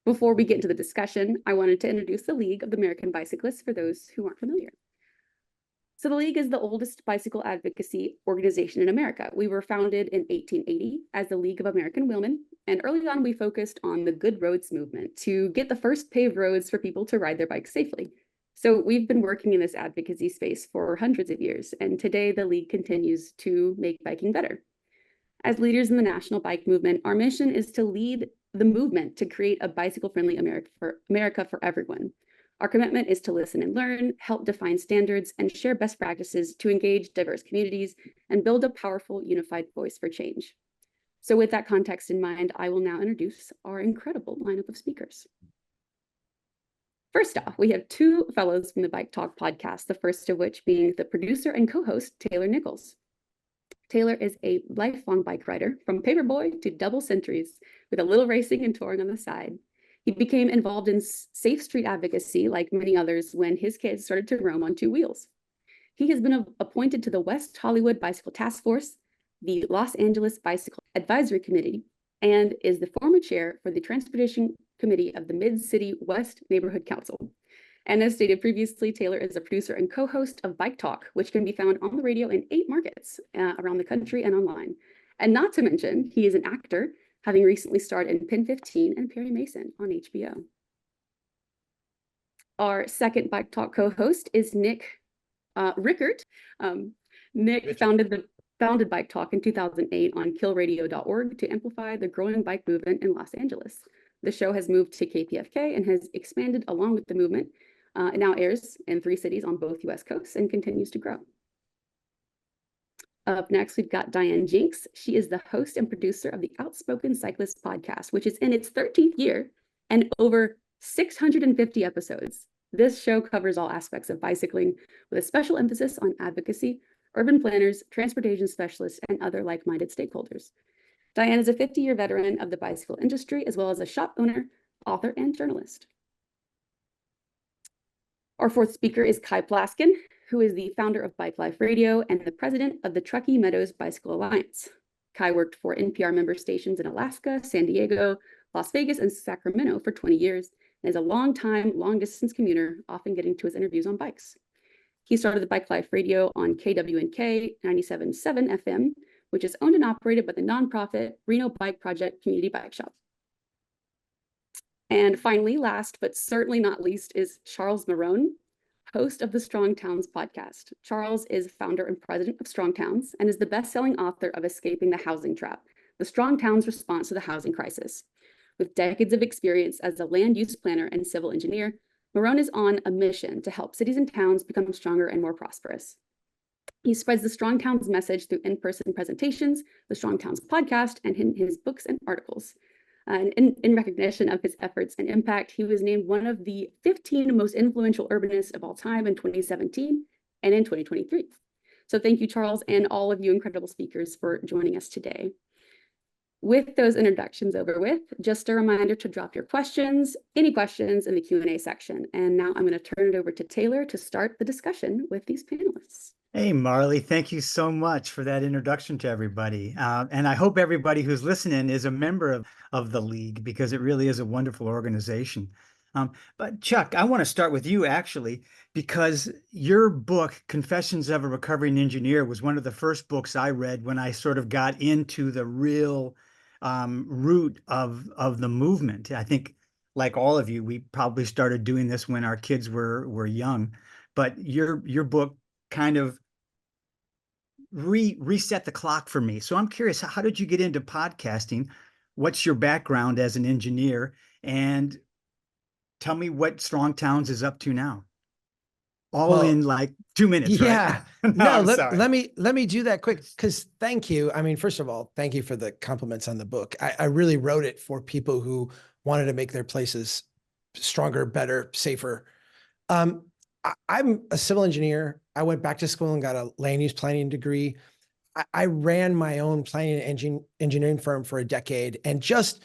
Before we get into the discussion, I wanted to introduce the League of the American Bicyclists for those who aren't familiar. So the League is the oldest bicycle advocacy organization in America. We were founded in 1880 as the League of American Wheelmen, and early on we focused on the good roads movement to get the first paved roads for people to ride their bikes safely. So we've been working in this advocacy space for hundreds of years, and today the League continues to make biking better. As leaders in the national bike movement, our mission is to lead the movement to create a bicycle-friendly America for everyone. Our commitment is to listen and learn, help define standards, and share best practices to engage diverse communities and build a powerful, unified voice for change. So with that context in mind, I will now introduce our incredible lineup of speakers. First off, we have two fellows from the Bike Talk podcast, the first of which being the producer and co-host, Taylor Nichols. Taylor is a lifelong bike rider, from paperboy to double centuries, with a little racing and touring on the side. He became involved in safe street advocacy, like many others, when his kids started to roam on two wheels. He has been appointed to the West Hollywood Bicycle Task Force, the Los Angeles Bicycle Advisory Committee, and is the former chair for the Transportation Committee of the Mid-City West Neighborhood Council. And as stated previously, Taylor is a producer and co-host of Bike Talk, which can be found on the radio in 8 markets around the country and online. And not to mention, he is an actor, having recently starred in Pin 15 and Perry Mason on HBO. Our second Bike Talk co-host is Nick Reichert. Nick founded Bike Talk in 2008 on killradio.org to amplify the growing bike movement in Los Angeles. The show has moved to KPFK and has expanded along with the movement. It now airs in 3 cities on both US coasts and continues to grow. Up next, we've got Diane Jenks. She is the host and producer of the Outspoken Cyclist podcast, which is in its 13th year and over 650 episodes. This show covers all aspects of bicycling with a special emphasis on advocacy, urban planners, transportation specialists, and other like-minded stakeholders. Diane is a 50-year veteran of the bicycle industry, as well as a shop owner, author, and journalist. Our fourth speaker is Kai Plaskon, who is the founder of Bike Life Radio and the president of the Truckee Meadows Bicycle Alliance. Kai worked for NPR member stations in Alaska, San Diego, Las Vegas, and Sacramento for 20 years, and is a long-time, long-distance commuter, often getting to his interviews on bikes. He started the Bike Life Radio on KWNK 97.7 FM, which is owned and operated by the nonprofit Reno Bike Project Community Bike Shop. And finally, last but certainly not least, is Charles Marohn, host of the Strong Towns podcast. Charles is founder and president of Strong Towns and is the best-selling author of Escaping the Housing Trap, the Strong Towns response to the housing crisis. With decades of experience as a land use planner and civil engineer, Marohn is on a mission to help cities and towns become stronger and more prosperous. He spreads the Strong Towns message through in-person presentations, the Strong Towns podcast, and in his books and articles. And in recognition of his efforts and impact, he was named one of the 15 most influential urbanists of all time in 2017 and in 2023. So thank you, Charles, and all of you incredible speakers for joining us today. With those introductions over with, just a reminder to drop your questions, any questions in the Q&A section. And now I'm going to turn it over to Taylor to start the discussion with these panelists. Hey, Marley, thank you so much for that introduction to everybody. And I hope everybody who's listening is a member of the League, because it really is a wonderful organization. But Chuck, I want to start with you, actually, because your book, Confessions of a Recovering Engineer, was one of the first books I read when I sort of got into the real root of the movement. I think, like all of you, we probably started doing this when our kids were young, but your book kind of reset the clock for me. So I'm curious, how did you get into podcasting? What's your background as an engineer? And tell me what Strong Towns is up to now. All in like 2 minutes, yeah. Right? No, let me do that quick, because thank you. I mean, first of all, thank you for the compliments on the book. I really wrote it for people who wanted to make their places stronger, better, safer. I'm a civil engineer. I went back to school and got a land use planning degree. I ran my own planning and engineering firm for a decade and just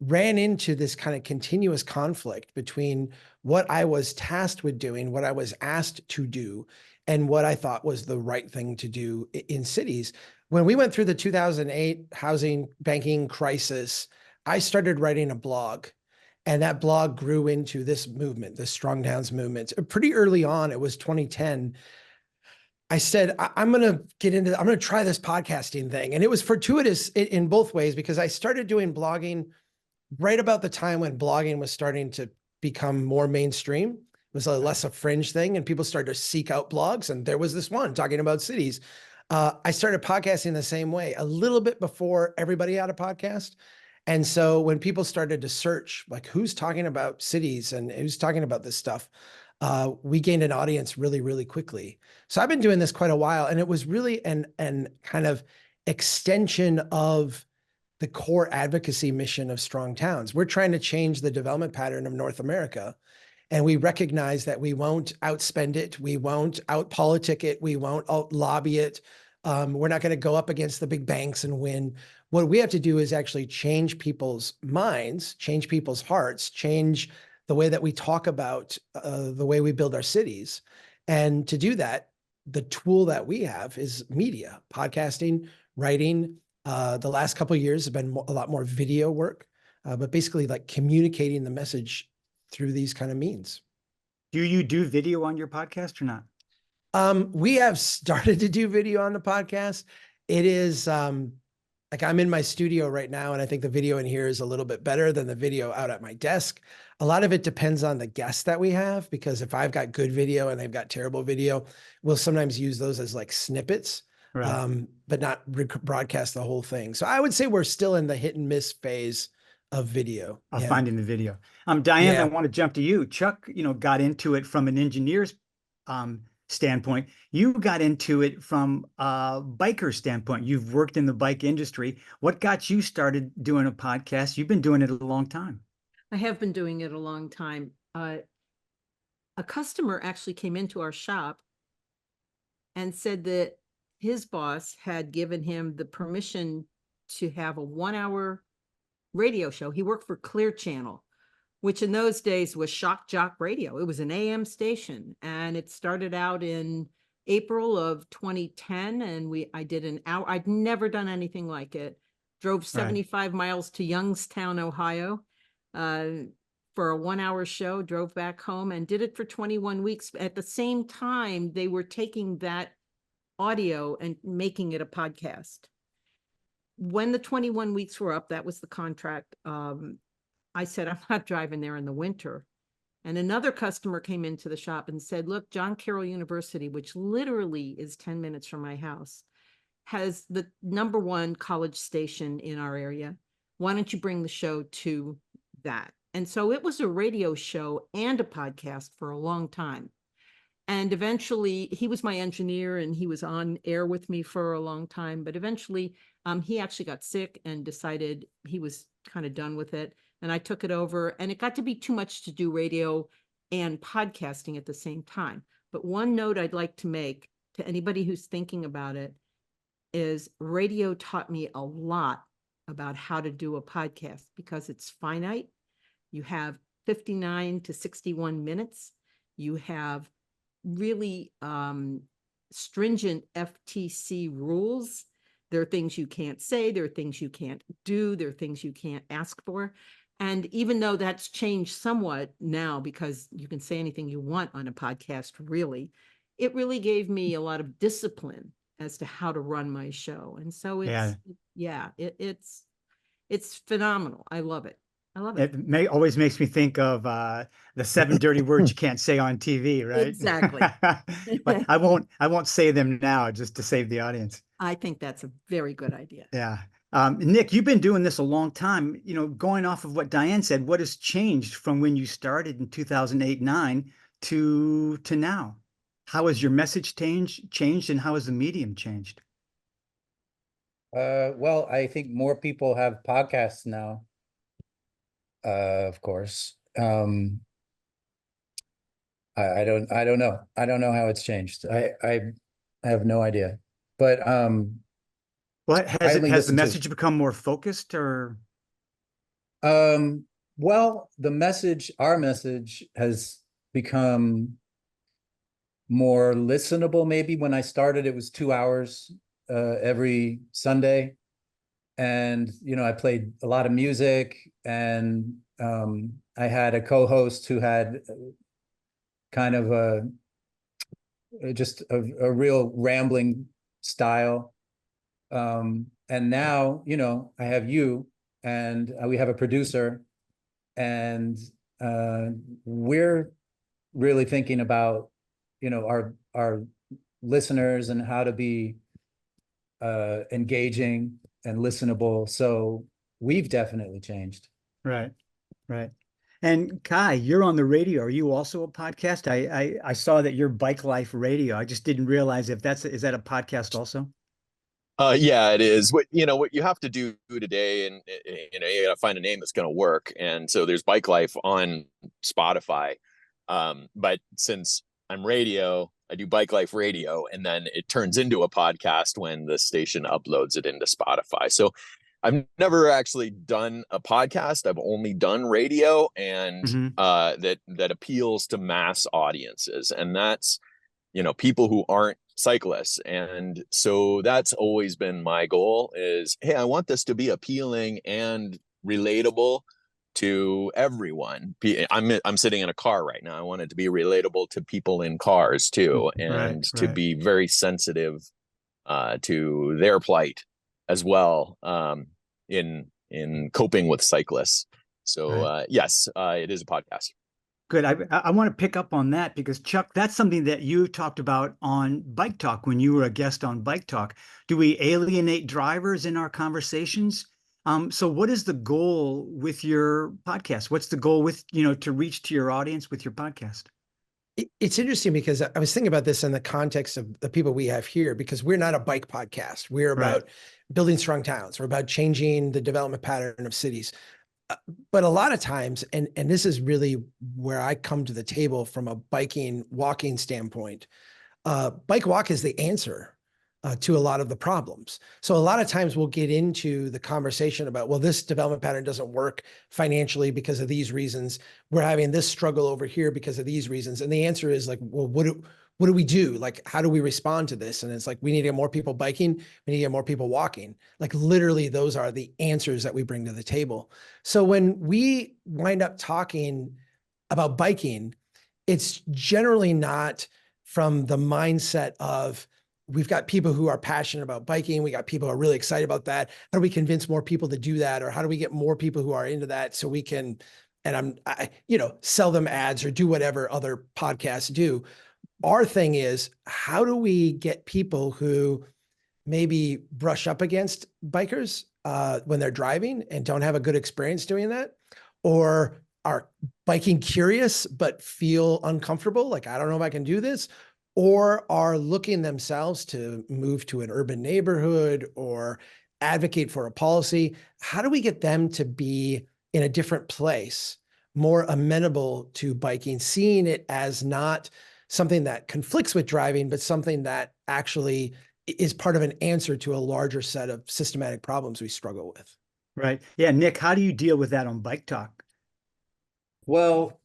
ran into this kind of continuous conflict between what I was tasked with doing, what I was asked to do, and what I thought was the right thing to do in cities. When we went through the 2008 housing banking crisis, I started writing a blog. And that blog grew into this movement, the Strong Towns movement. Pretty early on, it was 2010. I said, I'm going to try this podcasting thing. And it was fortuitous in both ways, because I started doing blogging right about the time when blogging was starting to become more mainstream. It was a less a fringe thing, and people started to seek out blogs. And there was this one talking about cities. I started podcasting the same way, a little bit before everybody had a podcast. And so when people started to search, like, who's talking about cities and who's talking about this stuff, we gained an audience really, really quickly. So I've been doing this quite a while, and it was really an kind of extension of the core advocacy mission of Strong Towns. We're trying to change the development pattern of North America. And we recognize that we won't outspend it. We won't out-politic it. We won't out-lobby it. We're not going to go up against the big banks and win. What we have to do is actually change people's minds, change people's hearts, change the way that we talk about the way we build our cities. And to do that, the tool that we have is media, podcasting, writing. The last couple of years have been a lot more video work, but basically like communicating the message through these kind of means. Do you do video on your podcast or not? We have started to do video on the podcast. It is like I'm in my studio right now, and I think the video in here is a little bit better than the video out at my desk. A lot of it depends on the guests that we have, because if I've got good video and they've got terrible video, we'll sometimes use those as like snippets, Right. but not broadcast the whole thing. So I would say we're still in the hit and miss phase of video. Of Yeah. finding the video. Diane, Yeah. I want to jump to you. Chuck, got into it from an engineer's standpoint. You got into it from a biker standpoint. You've worked in the bike industry. What got you started doing a podcast? You've been doing it a long time. I have been doing it a long time. A customer actually came into our shop and said that his boss had given him the permission to have a 1-hour radio show. He worked for Clear Channel, which in those days was shock jock radio. It was an AM station, and it started out in April of 2010. And I did an hour. I'd never done anything like it. Drove 75 miles to Youngstown, Ohio, for a 1-hour show, drove back home and did it for 21 weeks. At the same time, they were taking that audio and making it a podcast. When the 21 weeks were up, that was the contract. I said, I'm not driving there in the winter. And another customer came into the shop and said, look, John Carroll University, which literally is 10 minutes from my house, has the #1 college station in our area. Why don't you bring the show to that? And so it was a radio show and a podcast for a long time. And eventually he was my engineer, and he was on air with me for a long time. But eventually he actually got sick and decided he was kind of done with it. And I took it over, and it got to be too much to do radio and podcasting at the same time. But one note I'd like to make to anybody who's thinking about it is radio taught me a lot about how to do a podcast, because it's finite. You have 59 to 61 minutes. You have really stringent FTC rules. There are things you can't say. There are things you can't do. There are things you can't ask for. And even though that's changed somewhat now, because you can say anything you want on a podcast, really, it really gave me a lot of discipline as to how to run my show. And so it's phenomenal. I love it. I love it. It always makes me think of the 7 dirty words you can't say on TV, right? Exactly. But I won't say them now, just to save the audience. I think that's a very good idea. Yeah. Nick, you've been doing this a long time. Going off of what Diane said, what has changed from when you started in 2008-9 to now? How has your message changed, and how has the medium changed? Well, I think more people have podcasts now. Of course. I don't know. I don't know how it's changed. I have no idea. But what has the message become more focused, or? Well, our message has become more listenable. Maybe when I started, it was 2 hours every Sunday. And, I played a lot of music, and I had a co-host who had kind of just a real rambling style. And now, you know, I have you, and we have a producer, and we're really thinking about, you know, our listeners and how to be engaging and listenable. So we've definitely changed. Right. Right. And Kai, you're on the radio. Are you also a podcast? I saw that you're Bike Life Radio. I just didn't realize if is that a podcast also? Yeah, it is. What you have to do today, and you gotta find a name that's going to work. And so there's Bike Life on Spotify, but since I'm radio, I do Bike Life Radio, and then it turns into a podcast when the station uploads it into Spotify. So I've never actually done a podcast. I've only done radio, and that appeals to mass audiences, and that's people who aren't cyclists. And so that's always been my goal is, hey, I want this to be appealing and relatable to everyone. I'm sitting in a car right now. I want it to be relatable to people in cars too, and to be very sensitive to their plight as well, in coping with cyclists. So yes, it is a podcast. Good. I want to pick up on that because Chuck, that's something that you talked about on Bike Talk when you were a guest on Bike Talk. Do we alienate drivers in our conversations? So what is the goal with your podcast? What's the goal with, to reach to your audience with your podcast? It's interesting because I was thinking about this in the context of the people we have here, because we're not a bike podcast. We're about building strong towns. We're about changing the development pattern of cities. But a lot of times, and this is really where I come to the table from a biking, walking standpoint, bike walk is the answer to a lot of the problems. So a lot of times we'll get into the conversation about, well, this development pattern doesn't work financially because of these reasons. We're having this struggle over here because of these reasons. And the answer is like, well, what do we do? Like, how do we respond to this? And it's like, we need to get more people biking. We need to get more people walking. Like literally those are the answers that we bring to the table. So when we wind up talking about biking, it's generally not from the mindset of, we've got people who are passionate about biking. We got people who are really excited about that. How do we convince more people to do that? Or how do we get more people who are into that so we can, and sell them ads or do whatever other podcasts do. Our thing is, how do we get people who maybe brush up against bikers when they're driving and don't have a good experience doing that, or are biking curious but feel uncomfortable, like, I don't know if I can do this, or are looking themselves to move to an urban neighborhood or advocate for a policy? How do we get them to be in a different place, more amenable to biking, seeing it as not something that conflicts with driving, but something that actually is part of an answer to a larger set of systematic problems we struggle with? Right. Yeah. Nick, how do you deal with that on Bike Talk? Well,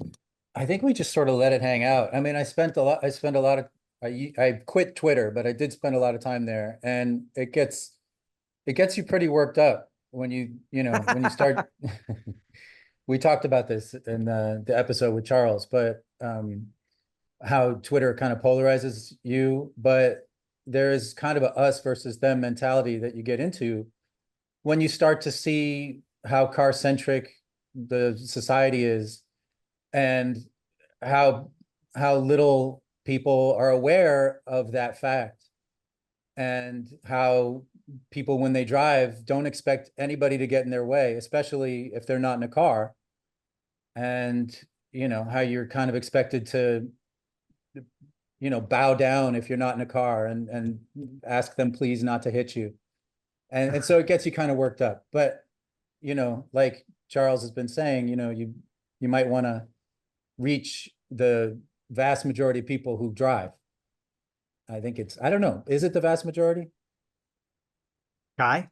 I think we just sort of let it hang out. I mean, I quit Twitter, but I did spend a lot of time there, and it gets you pretty worked up when when you start. We talked about this in the episode with Charles, but how Twitter kind of polarizes you, but there is kind of a us versus them mentality that you get into when you start to see how car-centric the society is, and how little people are aware of that fact, and how people, when they drive, don't expect anybody to get in their way, especially if they're not in a car, and how you're kind of expected to bow down if you're not in a car, and ask them please not to hit you. And so it gets you kind of worked up. But, like Charles has been saying, you might want to reach the vast majority of people who drive. I don't know. Is it the vast majority? Kai?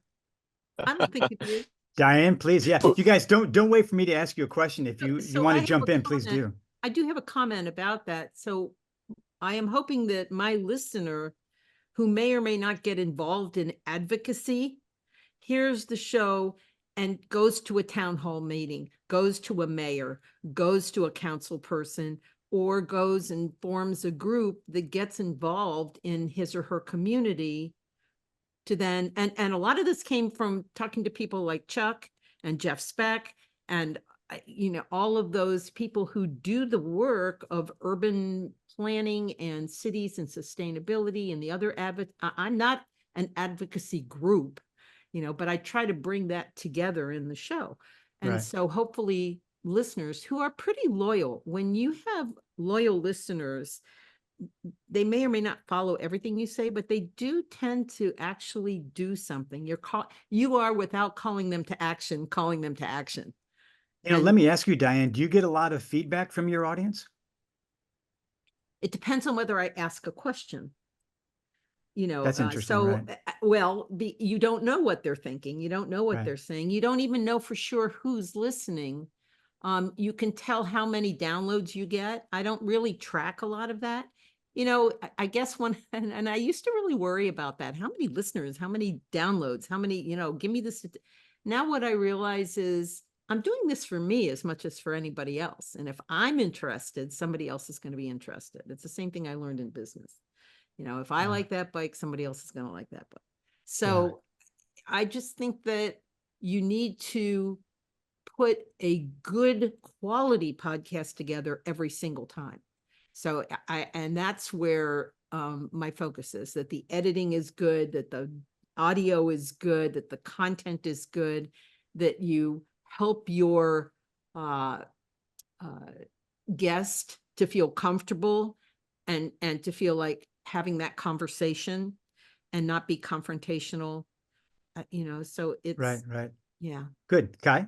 I don't think it is. Diane, please. Yeah. You guys don't wait for me to ask you a question. If you want to jump in, please do. I do have a comment about that. So I am hoping that my listener, who may or may not get involved in advocacy, hears the show and goes to a town hall meeting, goes to a mayor, goes to a council person, or goes and forms a group that gets involved in his or her community to then, and a lot of this came from talking to people like Chuck and Jeff Speck and, all of those people who do the work of urban planning and cities and sustainability and the other I'm not an advocacy group, but I try to bring that together in the show. And Right. so hopefully listeners who are pretty loyal, when you have loyal listeners, they may or may not follow everything you say, but they do tend to actually do something. You are, without calling them to action, calling them to action. Let And me ask you, Diane, do you get a lot of feedback from your audience? it depends on whether I ask a question. That's interesting, right? Well, you don't know what they're thinking. You don't know what Right. they're saying. You don't even know for sure who's listening. You can tell how many downloads you get. I don't really track a lot of that. I guess and I used to really worry about that. How many listeners, how many downloads, how many, give me this. Now what I realize is I'm doing this for me as much as for anybody else. And if I'm interested, somebody else is going to be interested. It's the same thing I learned in business. If I like that bike, somebody else is going to like that bike. So I just think that you need to put a good quality podcast together every single time. So and that's where my focus is, that the editing is good, that the audio is good, that the content is good, that you help your guest to feel comfortable and to feel like having that conversation and not be confrontational, so it's Right. Yeah. Good. Kai?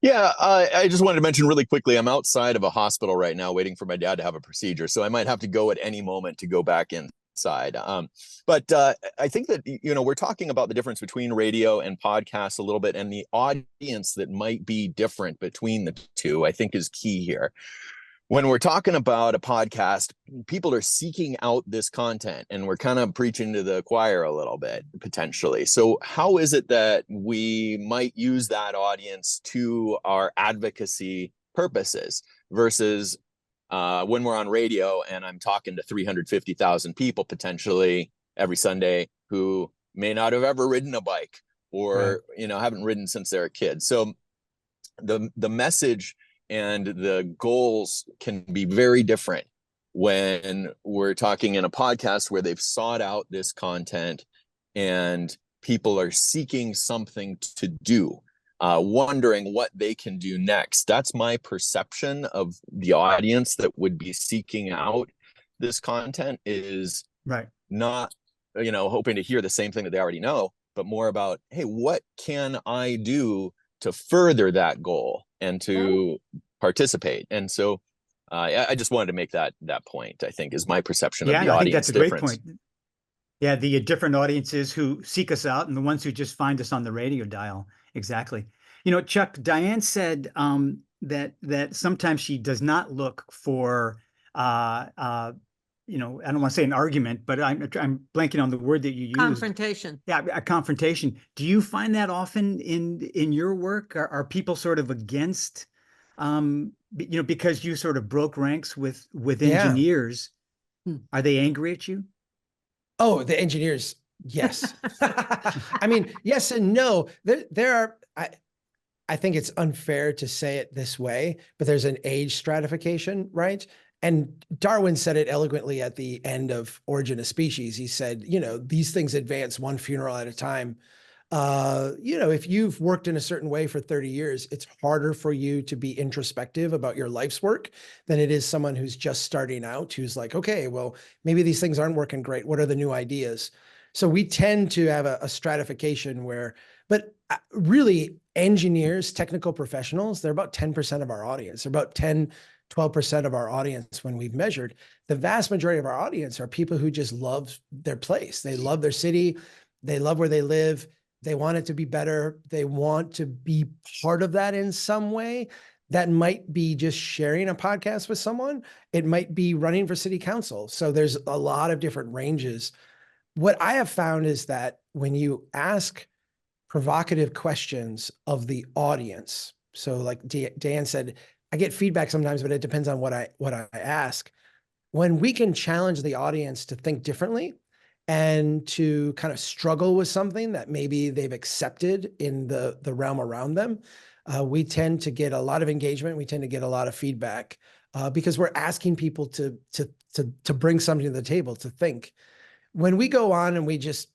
Yeah, I just wanted to mention really quickly, I'm outside of a hospital right now waiting for my dad to have a procedure, so I might have to go at any moment to go back inside. But I think that, we're talking about the difference between radio and podcasts a little bit, and the audience that might be different between the two, I think, is key here. When we're talking about a podcast, people are seeking out this content, and we're kind of preaching to the choir a little bit, potentially. So how is it that we might use that audience to our advocacy purposes versus when we're on radio and I'm talking to 350,000 people potentially every Sunday who may not have ever ridden a bike or, haven't ridden since they're a kid. So the message and the goals can be very different when we're talking in a podcast where they've sought out this content and people are seeking something to do, wondering what they can do next. That's my perception of the audience that would be seeking out this content, is not, hoping to hear the same thing that they already know, but more about, hey, what can I do to further that goal and to participate? And so I just wanted to make that point, I think, is my perception of the audience. I think that's a great difference. point. Yeah, the different audiences who seek us out and the ones who just find us on the radio dial. Exactly. Chuck, Diane said that sometimes she does not look for I don't want to say an argument, but I'm blanking on the word that you used. Confrontation. Yeah, a confrontation. Do you find that often in your work? Are people sort of against, because you sort of broke ranks with engineers? Are they angry at you? Oh, the engineers, yes. I mean, yes and no. There are. I think it's unfair to say it this way, but there's an age stratification, right? And Darwin said it eloquently at the end of Origin of Species. He said, these things advance one funeral at a time. If you've worked in a certain way for 30 years, it's harder for you to be introspective about your life's work than it is someone who's just starting out, who's like, okay, well, maybe these things aren't working great. What are the new ideas? So we tend to have a stratification but really engineers, technical professionals, they're about 10% of our audience. They're about 12% of our audience when we've measured. The vast majority of our audience are people who just love their place. They love their city. They love where they live. They want it to be better. They want to be part of that in some way. That might be just sharing a podcast with someone. It might be running for city council. So there's a lot of different ranges. What I have found is that when you ask provocative questions of the audience. So like Dan said, I get feedback sometimes, but it depends on what I ask. When we can challenge the audience to think differently and to kind of struggle with something that maybe they've accepted in the realm around them, we tend to get a lot of engagement. We tend to get a lot of feedback because we're asking people to bring something to the table, to think. When we go on and we just,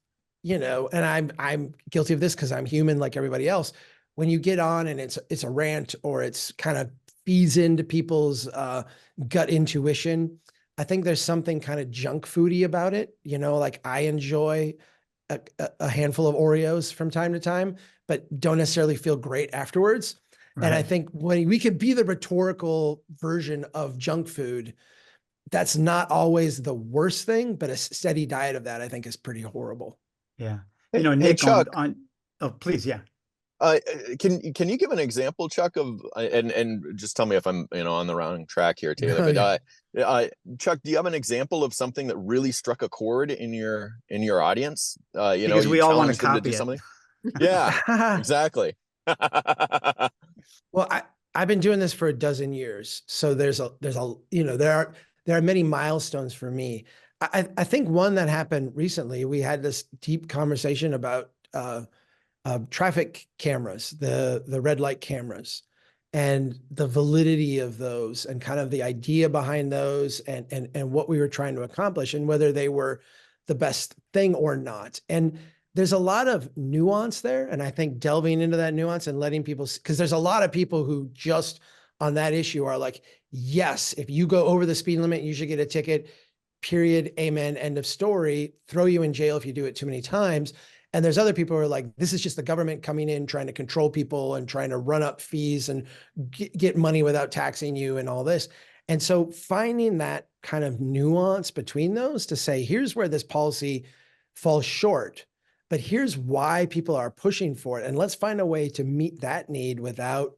and I'm guilty of this because I'm human like everybody else. When you get on and it's a rant or it's kind of feeds into people's gut intuition, I think there's something kind of junk foody about it. Like I enjoy a handful of Oreos from time to time, but don't necessarily feel great afterwards. Right. And I think when we could be the rhetorical version of junk food, that's not always the worst thing, but a steady diet of that, I think, is pretty horrible. Yeah. hey, Nick, Chuck, oh, please. Yeah. Can you give an example, Chuck, of and just tell me if I'm on the wrong track here, Taylor. But Chuck, do you have an example of something that really struck a chord in your audience? Because we all want to copy it. Something. Yeah, exactly. Well, I've been doing this for a dozen years, so there are many milestones for me. I think one that happened recently, we had this deep conversation about traffic cameras, the red light cameras, and the validity of those, and kind of the idea behind those, and what we were trying to accomplish, and whether they were the best thing or not. And there's a lot of nuance there, and I think delving into that nuance and letting people, because there's a lot of people who just on that issue are like, yes, if you go over the speed limit, you should get a ticket. Period. Amen. End of story. Throw you in jail if you do it too many times. And there's other people who are like, this is just the government coming in, trying to control people and trying to run up fees and get money without taxing you and all this. And so finding that kind of nuance between those to say, here's where this policy falls short, but here's why people are pushing for it. And let's find a way to meet that need without,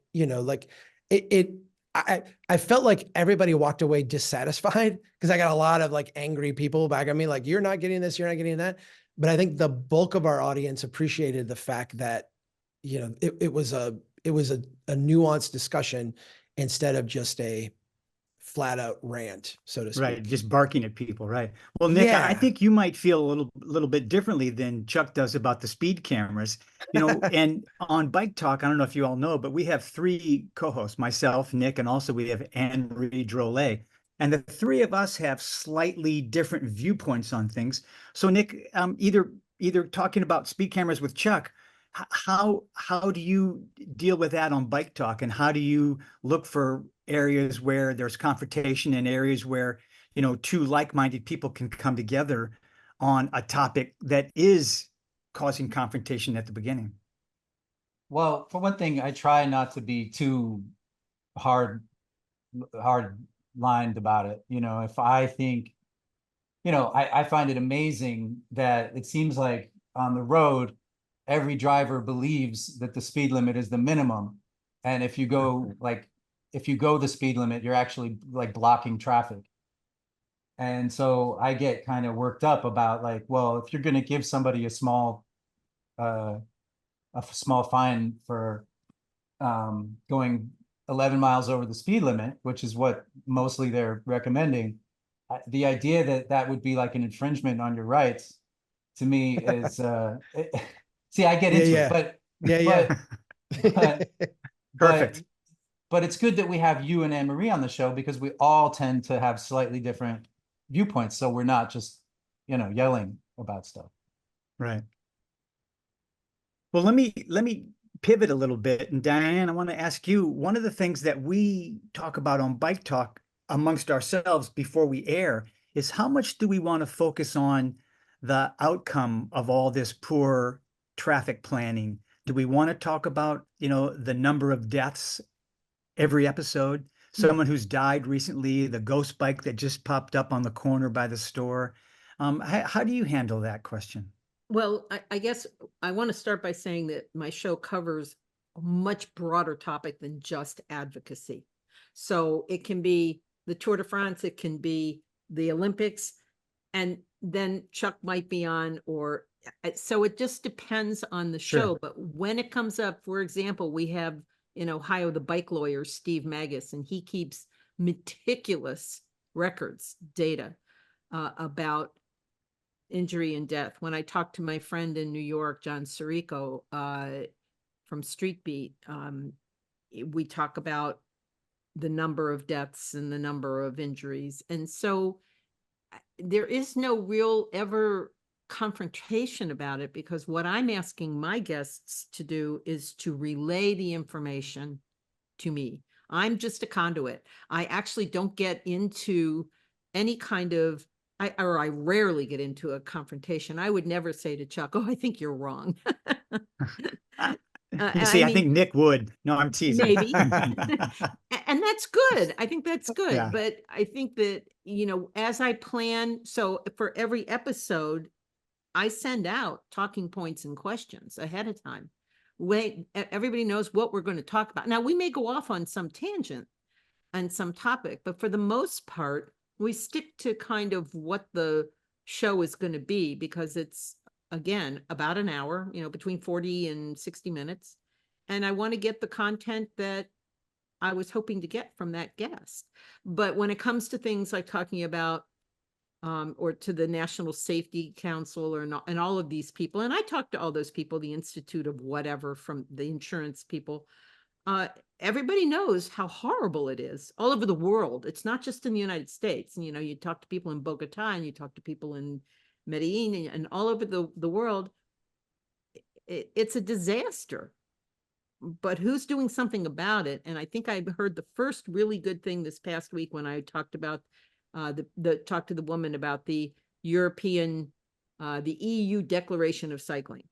I felt like everybody walked away dissatisfied because I got a lot of like angry people back at me, like, you're not getting this, you're not getting that. But I think the bulk of our audience appreciated the fact that, it was a nuanced discussion instead of just a flat out rant, so to speak. Right. Just barking at people. Right. Well, Nick, Yeah. I think you might feel a little bit differently than Chuck does about the speed cameras, and on Bike Talk, I don't know if you all know, but we have 3 co-hosts, myself, Nick, and also we have Anne-Marie Drolet. And the 3 of us have slightly different viewpoints on things. So Nick, either talking about speed cameras with Chuck, how do you deal with that on Bike Talk, and how do you look for areas where there's confrontation and areas where, 2 like-minded people can come together on a topic that is causing confrontation at the beginning? Well, for one thing, I try not to be too hard lined about it. If I think, I find it amazing that it seems like on the road, every driver believes that the speed limit is the minimum. And if you go the speed limit, you're actually like blocking traffic. And so I get kind of worked up about like, well, if you're going to give somebody a small fine for going 11 miles over the speed limit, which is what mostly they're recommending, the idea that would be like an infringement on your rights, to me is see, I get into it, but Perfect. But it's good that we have you and Anne-Marie on the show, because we all tend to have slightly different viewpoints, so we're not just yelling about stuff. Right. Well, let me pivot a little bit, and Diane, I want to ask you, one of the things that we talk about on Bike Talk amongst ourselves before we air is how much do we want to focus on the outcome of all this poor traffic planning? Do we want to talk about, the number of deaths every episode? Someone who's died recently, the ghost bike that just popped up on the corner by the store. How do you handle that question? Well, I guess I want to start by saying that my show covers a much broader topic than just advocacy. So it can be the Tour de France, it can be the Olympics, and then Chuck might be on, or So it just depends on the Sure. show. But when it comes up, for example, we have in Ohio the bike lawyer Steve Magus, and he keeps meticulous records, data about injury and death. When I talked to my friend in New York, John Sirico, from Street Beat, we talk about the number of deaths and the number of injuries. And so there is no real ever confrontation about it, because what I'm asking my guests to do is to relay the information to me. I'm just a conduit. I actually don't get into any kind of, I rarely get into a confrontation. I would never say to Chuck, "Oh, I think you're wrong." You see, I think Nick would. No, I'm teasing. Maybe. And that's good. I think that's good. Yeah. But I think that, as I plan, so for every episode, I send out talking points and questions ahead of time. Everybody knows what we're going to talk about. Now, we may go off on some tangent on some topic, but for the most part, we stick to kind of what the show is going to be, because it's, again, about an hour, between 40 and 60 minutes. And I want to get the content that I was hoping to get from that guest. But when it comes to things like talking about, or to the National Safety Council and all of these people, and I talked to all those people, the Institute of whatever, from the insurance people, everybody knows how horrible it is all over the world. It's not just in the United States. And, you talk to people in Bogota, and you talk to people in Medellin, and all over the world. It's a disaster. But who's doing something about it? And I think I heard the first really good thing this past week when I talked about talked to the woman about the European, the EU Declaration of Cycling,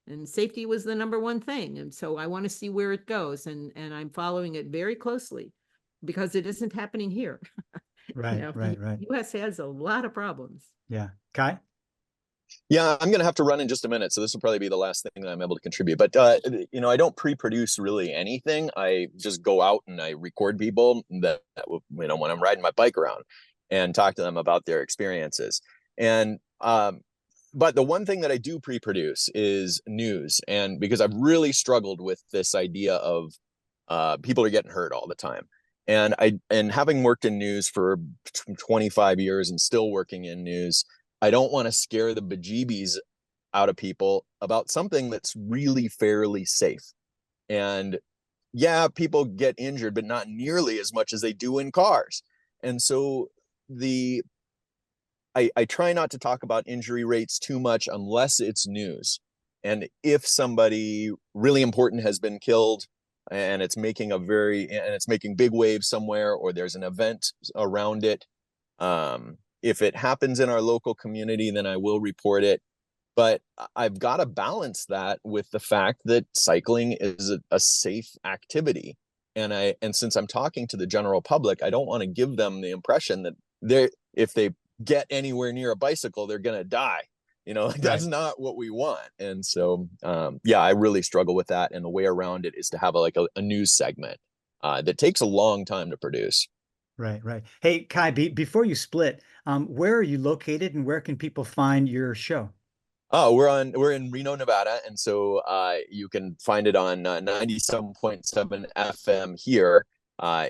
and safety was the number one thing. And so I want to see where it goes, and I'm following it very closely, because it isn't happening here. Right. The US has a lot of problems. Yeah. Kai? Yeah, I'm going to have to run in just a minute, so this will probably be the last thing that I'm able to contribute. But, I don't pre-produce really anything. I just go out and I record people that when I'm riding my bike around, and talk to them about their experiences. And, but the one thing that I do pre-produce is news. And because I've really struggled with this idea of people are getting hurt all the time. And having worked in news for 25 years and still working in news, I don't want to scare the bejeebies out of people about something that's really fairly safe. And yeah, people get injured, but not nearly as much as they do in cars. And so I try not to talk about injury rates too much unless it's news. And if somebody really important has been killed and it's making big waves somewhere, or there's an event around it, if it happens in our local community, then I will report it. But I've got to balance that with the fact that cycling is a safe activity. And since I'm talking to the general public, I don't want to give them the impression that if they get anywhere near a bicycle, they're going to die. That's not what we want. And so, I really struggle with that. And the way around it is to have a news segment that takes a long time to produce. Right. Hey, Kai, before you split, where are you located, and where can people find your show? Oh, we're in Reno, Nevada, and so you can find it on 97.7 FM here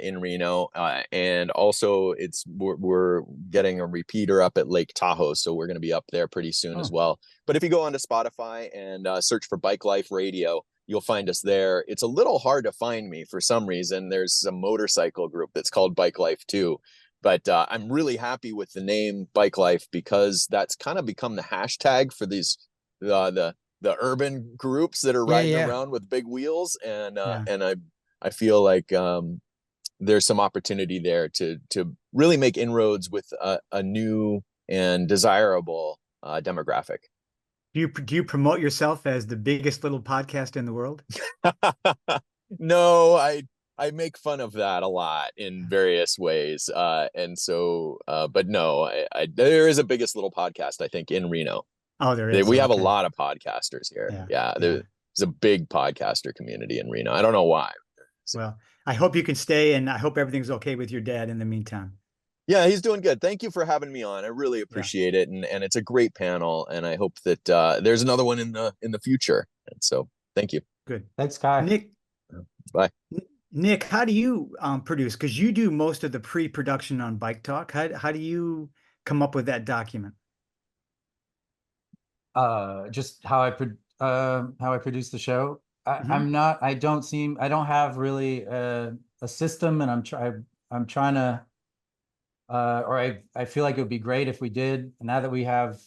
in Reno, and also we're getting a repeater up at Lake Tahoe, so we're going to be up there pretty soon as well. But if you go onto Spotify and search for Bike Life Radio, you'll find us there. It's a little hard to find me for some reason. There's a motorcycle group that's called Bike Life too. But I'm really happy with the name Bike Life, because that's kind of become the hashtag for these the urban groups that are riding around with big wheels. And I feel like there's some opportunity there to really make inroads with a new and desirable demographic. Do you promote yourself as the biggest little podcast in the world? No, I make fun of that a lot in various ways. And so, but no, there is a biggest little podcast, I think, in Reno. Oh, there is. We have a lot of podcasters here. Yeah. There's a big podcaster community in Reno. I don't know why. Well, I hope you can stay, and I hope everything's okay with your dad in the meantime. Yeah, he's doing good. Thank you for having me on. I really appreciate it, and it's a great panel, and I hope that there's another one in the future. And so, thank you. Good. Thanks, Kai. Nick, Bye. Nick, how do you produce? Because you do most of the pre-production on Bike Talk. How do you come up with that document? Just how I produce the show. I don't have really a system, and I'm trying to or I feel like it would be great if we did. Now that we have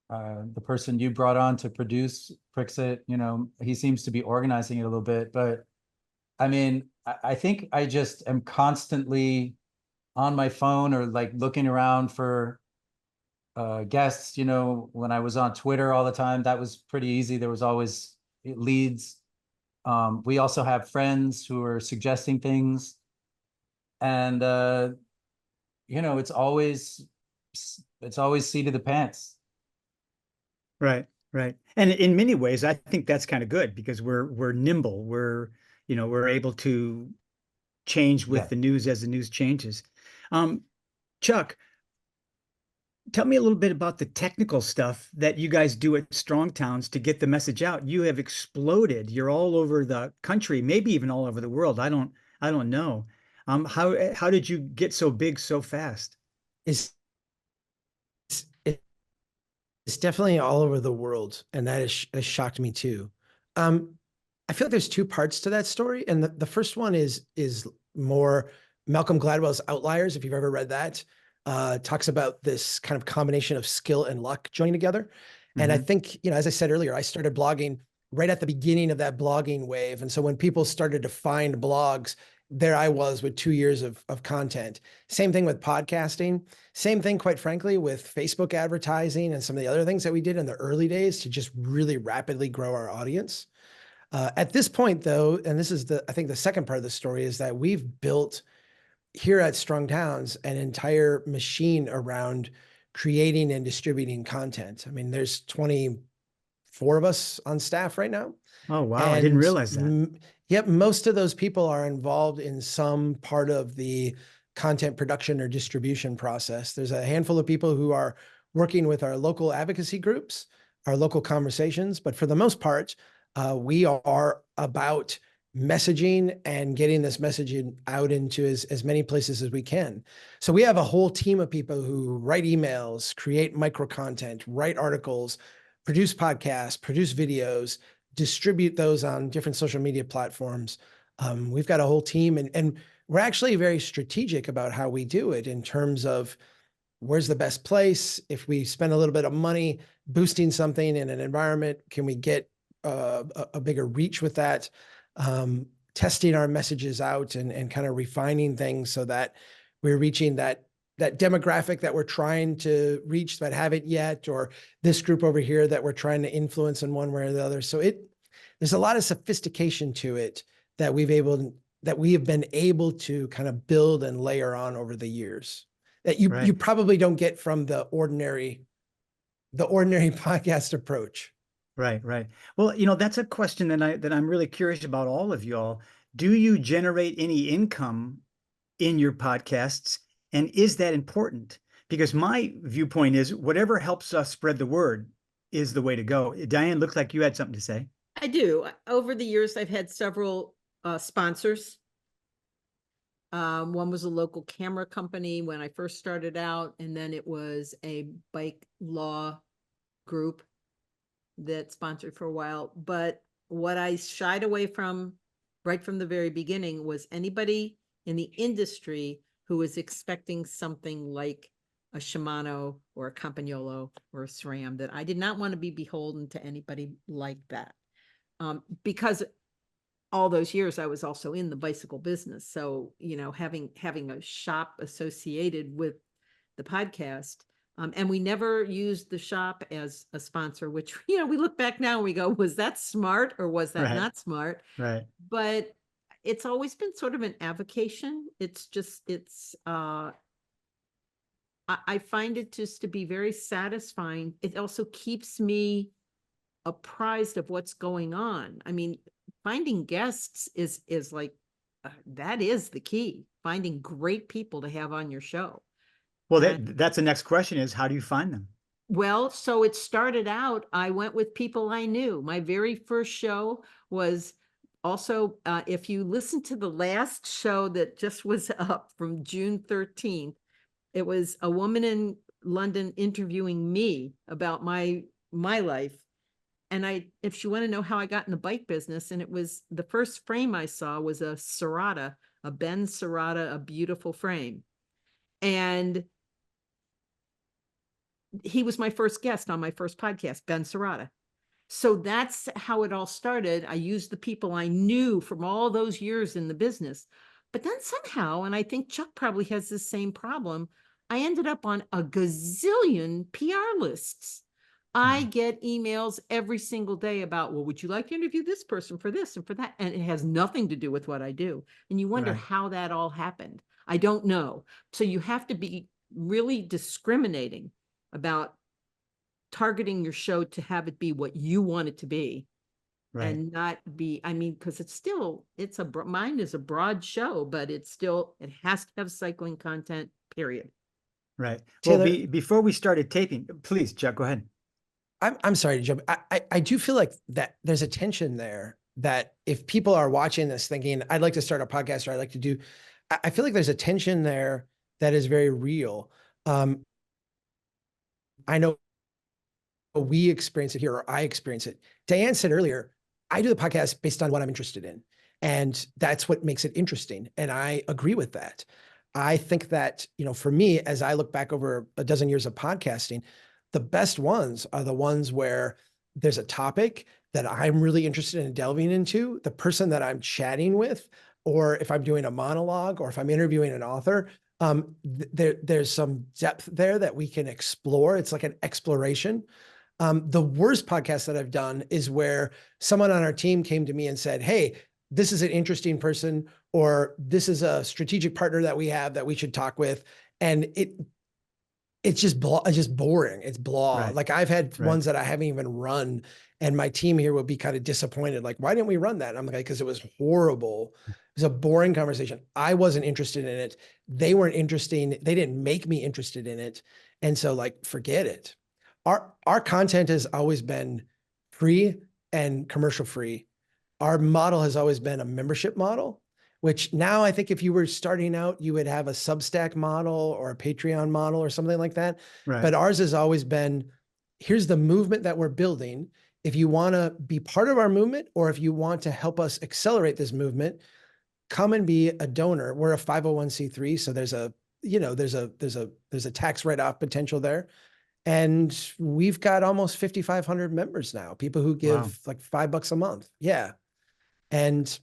the person you brought on to produce Prixit, he seems to be organizing it a little bit, but I mean, I think I just am constantly on my phone or like looking around for guests. When I was on Twitter all the time, that was pretty easy. There was always leads. We also have friends who are suggesting things, and it's always seat of the pants. Right, right. And in many ways, I think that's kind of good because we're nimble. We're able to change with the news as the news changes. Chuck, tell me a little bit about the technical stuff that you guys do at Strong Towns to get the message out. You have exploded. You're all over the country, maybe even all over the world. I don't know. How did you get so big so fast? It's definitely all over the world, and that has shocked me too. I feel like there's two parts to that story, and the first one is more Malcolm Gladwell's Outliers. If you've ever read that, talks about this kind of combination of skill and luck joining together. And I think, as I said earlier, I started blogging right at the beginning of that blogging wave, and so when people started to find blogs, there I was with 2 years of content. Same thing with podcasting. Same thing, quite frankly, with Facebook advertising and some of the other things that we did in the early days to just really rapidly grow our audience. At this point, though, and this is I think the second part of the story, is that we've built here at Strong Towns an entire machine around creating and distributing content. I mean, there's 24 of us on staff right now. Oh, wow. I didn't realize that. Yep. Most of those people are involved in some part of the content production or distribution process. There's a handful of people who are working with our local advocacy groups, our local conversations, but for the most part, we are about messaging and getting this messaging out into as many places as we can. So we have a whole team of people who write emails, create micro content, write articles, produce podcasts, produce videos, distribute those on different social media platforms. We've got a whole team, and we're actually very strategic about how we do it in terms of where's the best place. If we spend a little bit of money boosting something in an environment, can we get a bigger reach with that? Testing our messages out and kind of refining things so that we're reaching that demographic that we're trying to reach but haven't yet, or this group over here that we're trying to influence in one way or the other. So there's a lot of sophistication to it that we have been able to kind of build and layer on over the years that you probably don't get from the ordinary podcast approach. Right, right. Well, that's a question that I'm really curious about all of y'all. Do you generate any income in your podcasts? And is that important? Because my viewpoint is whatever helps us spread the word is the way to go. Diane, looked like you had something to say. I do. Over the years, I've had several sponsors. One was a local camera company when I first started out, and then it was a bike law group that sponsored for a while. But what I shied away from right from the very beginning was anybody in the industry who was expecting something like a Shimano or a Campagnolo or a SRAM, that I did not want to be beholden to anybody like that. Because all those years I was also in the bicycle business. So, having a shop associated with the podcast, and we never used the shop as a sponsor, which, we look back now and we go, was that smart or was that not smart? Right. But it's always been sort of an avocation. I find it just to be very satisfying. It also keeps me apprised of what's going on. I mean, finding guests is like, that is the key, finding great people to have on your show. Well, And- that's the next question is, how do you find them? Well, so it started out, I went with people I knew. My very first show was also, if you listen to the last show that just was up from June 13th, it was a woman in London interviewing me about my life. And if you want to know how I got in the bike business, and it was the first frame I saw was a Serrata, a Ben Serrata, a beautiful frame. And he was my first guest on my first podcast, Ben Serrata. So that's how it all started. I used the people I knew from all those years in the business. But then somehow, and I think Chuck probably has the same problem, I ended up on a gazillion PR lists. I get emails every single day about, well, would you like to interview this person for this and for that? And it has nothing to do with what I do. And you wonder Right. how that all happened. I don't know. So you have to be really discriminating about targeting your show to have it be what you want it to be. Right. And not be, I mean, because mine is a broad show, but it has to have cycling content, period. Right. Taylor- Well, before we started taping, please, Chuck, go ahead. I'm sorry to jump. I do feel like that there's a tension there that if people are watching this thinking, I'd like to start a podcast or I'd like to do, I feel like there's a tension there that is very real. I know we experience it here, or I experience it. Diane said earlier, I do the podcast based on what I'm interested in. And that's what makes it interesting. And I agree with that. I think that, for me, as I look back over a dozen years of podcasting, the best ones are the ones where there's a topic that I'm really interested in delving into, the person that I'm chatting with, or if I'm doing a monologue, or if I'm interviewing an author, there's some depth there that we can explore. It's like an exploration. The worst podcast that I've done is where someone on our team came to me and said, hey, this is an interesting person, or this is a strategic partner that we have that we should talk with. And it's just boring. It's blah. Right. Like I've had Right. ones that I haven't even run, and my team here would be kind of disappointed. Like, why didn't we run that? And I'm like, because it was horrible. It was a boring conversation. I wasn't interested in it. They weren't interesting. They didn't make me interested in it. And so like, forget it. Our content has always been free and commercial free. Our model has always been a membership model, which now I think if you were starting out, you would have a Substack model or a Patreon model or something like that. Right. But ours has always been, here's the movement that we're building. If you want to be part of our movement, or if you want to help us accelerate this movement, come and be a donor. We're a 501c3. So there's a tax write-off potential there. And we've got almost 5,500 members now, people who give Wow. like $5 a month. Yeah. And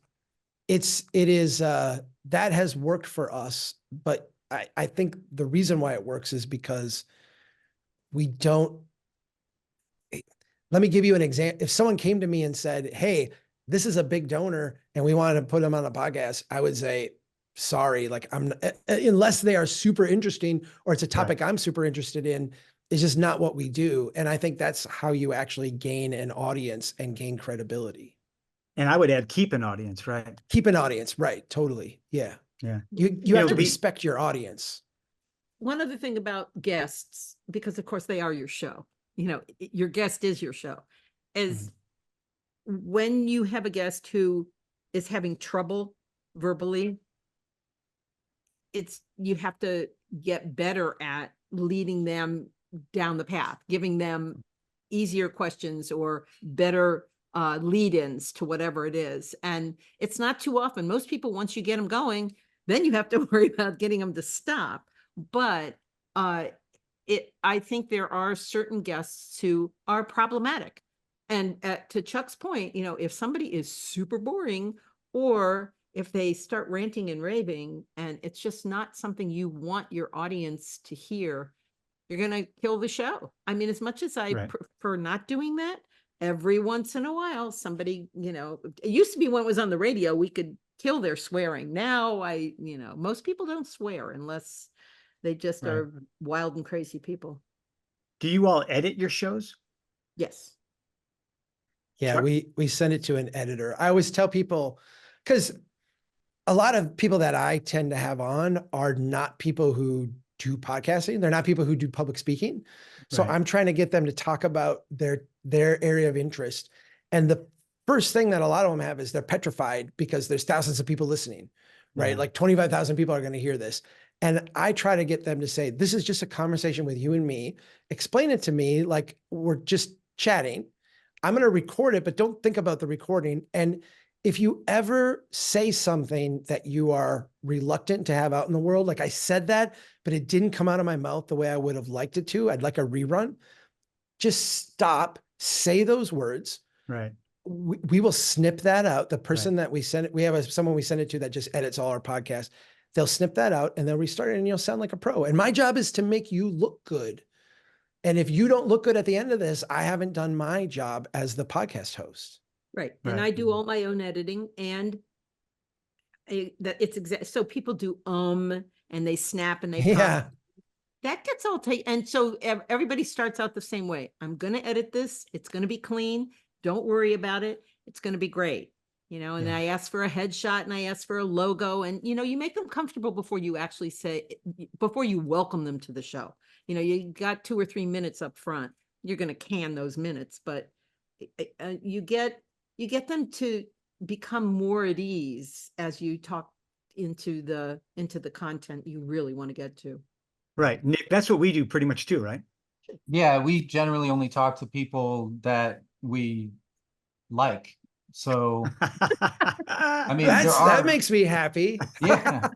it is that has worked for us. But I think the reason why it works is because let me give you an example. If someone came to me and said, hey, this is a big donor and we wanted to put them on a podcast, I would say, sorry, like unless they are super interesting or it's a topic I'm super interested in, it's just not what we do. And I think that's how you actually gain an audience and gain credibility. And I would add, keep an audience, right? Keep an audience, right? Totally. Yeah. Yeah. You have to be- respect your audience. One other thing about guests, because of course they are your show, your guest is your show, is when you have a guest who is having trouble verbally, you have to get better at leading them down the path, giving them easier questions or better lead-ins to whatever it is. And it's not too often. Most people, once you get them going, then you have to worry about getting them to stop. But I think there are certain guests who are problematic. And to Chuck's point, if somebody is super boring, or if they start ranting and raving, and it's just not something you want your audience to hear, you're going to kill the show. I mean, as much as I prefer not doing that, every once in a while, somebody, it used to be when it was on the radio, we could kill their swearing. Now most people don't swear unless they just are wild and crazy people. Do you all edit your shows? Yes. Yeah, Chuck? we send it to an editor. I always tell people, because a lot of people that I tend to have on are not people who do podcasting. They're not people who do public speaking. So Right. I'm trying to get them to talk about their area of interest. And the first thing that a lot of them have is they're petrified because there's thousands of people listening, right? Yeah. Like 25,000 people are going to hear this. And I try to get them to say, this is just a conversation with you and me. Explain it to me like we're just chatting. I'm going to record it, but don't think about the recording. And if you ever say something that you are reluctant to have out in the world, like I said that, but it didn't come out of my mouth the way I would have liked it to, I'd like a rerun. Just stop, say those words. Right. We will snip that out. The person that we send it, we have someone we send it to that just edits all our podcasts. They'll snip that out and they'll restart it and you'll sound like a pro. And my job is to make you look good. And if you don't look good at the end of this, I haven't done my job as the podcast host. Right. And Right. I do all my own editing and that it's exact. So people do, and they snap and they pop. Yeah. That gets all taken. And so everybody starts out the same way. I'm going to edit this. It's going to be clean. Don't worry about it. It's going to be great. And Yeah. I ask for a headshot and I ask for a logo and, you make them comfortable before you actually before you welcome them to the show. You got 2 or 3 minutes up front. You're going to can those minutes, but you get them to become more at ease as you talk into the content you really want to get to. Right. Nick, that's what we do pretty much too, right? Yeah, we generally only talk to people that we like. So, I mean, that makes me happy. Yeah.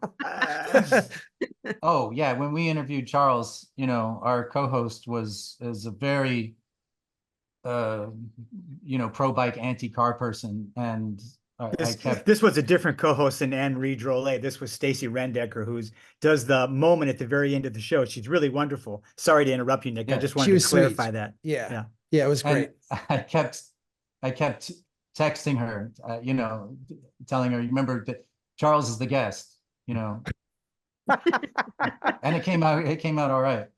Oh, yeah. When we interviewed Charles, our co-host is a very, pro bike, anti-car person. And This was a different co-host than Anne Reed Drolet. This was Stacy Rendecker, who does the moment at the very end of the show. She's really wonderful. Sorry to interrupt you, Nick. Yeah, I just wanted to clarify that. Yeah. Yeah, it was great. And I kept texting her, telling her, remember that Charles is the guest, and it came out all right.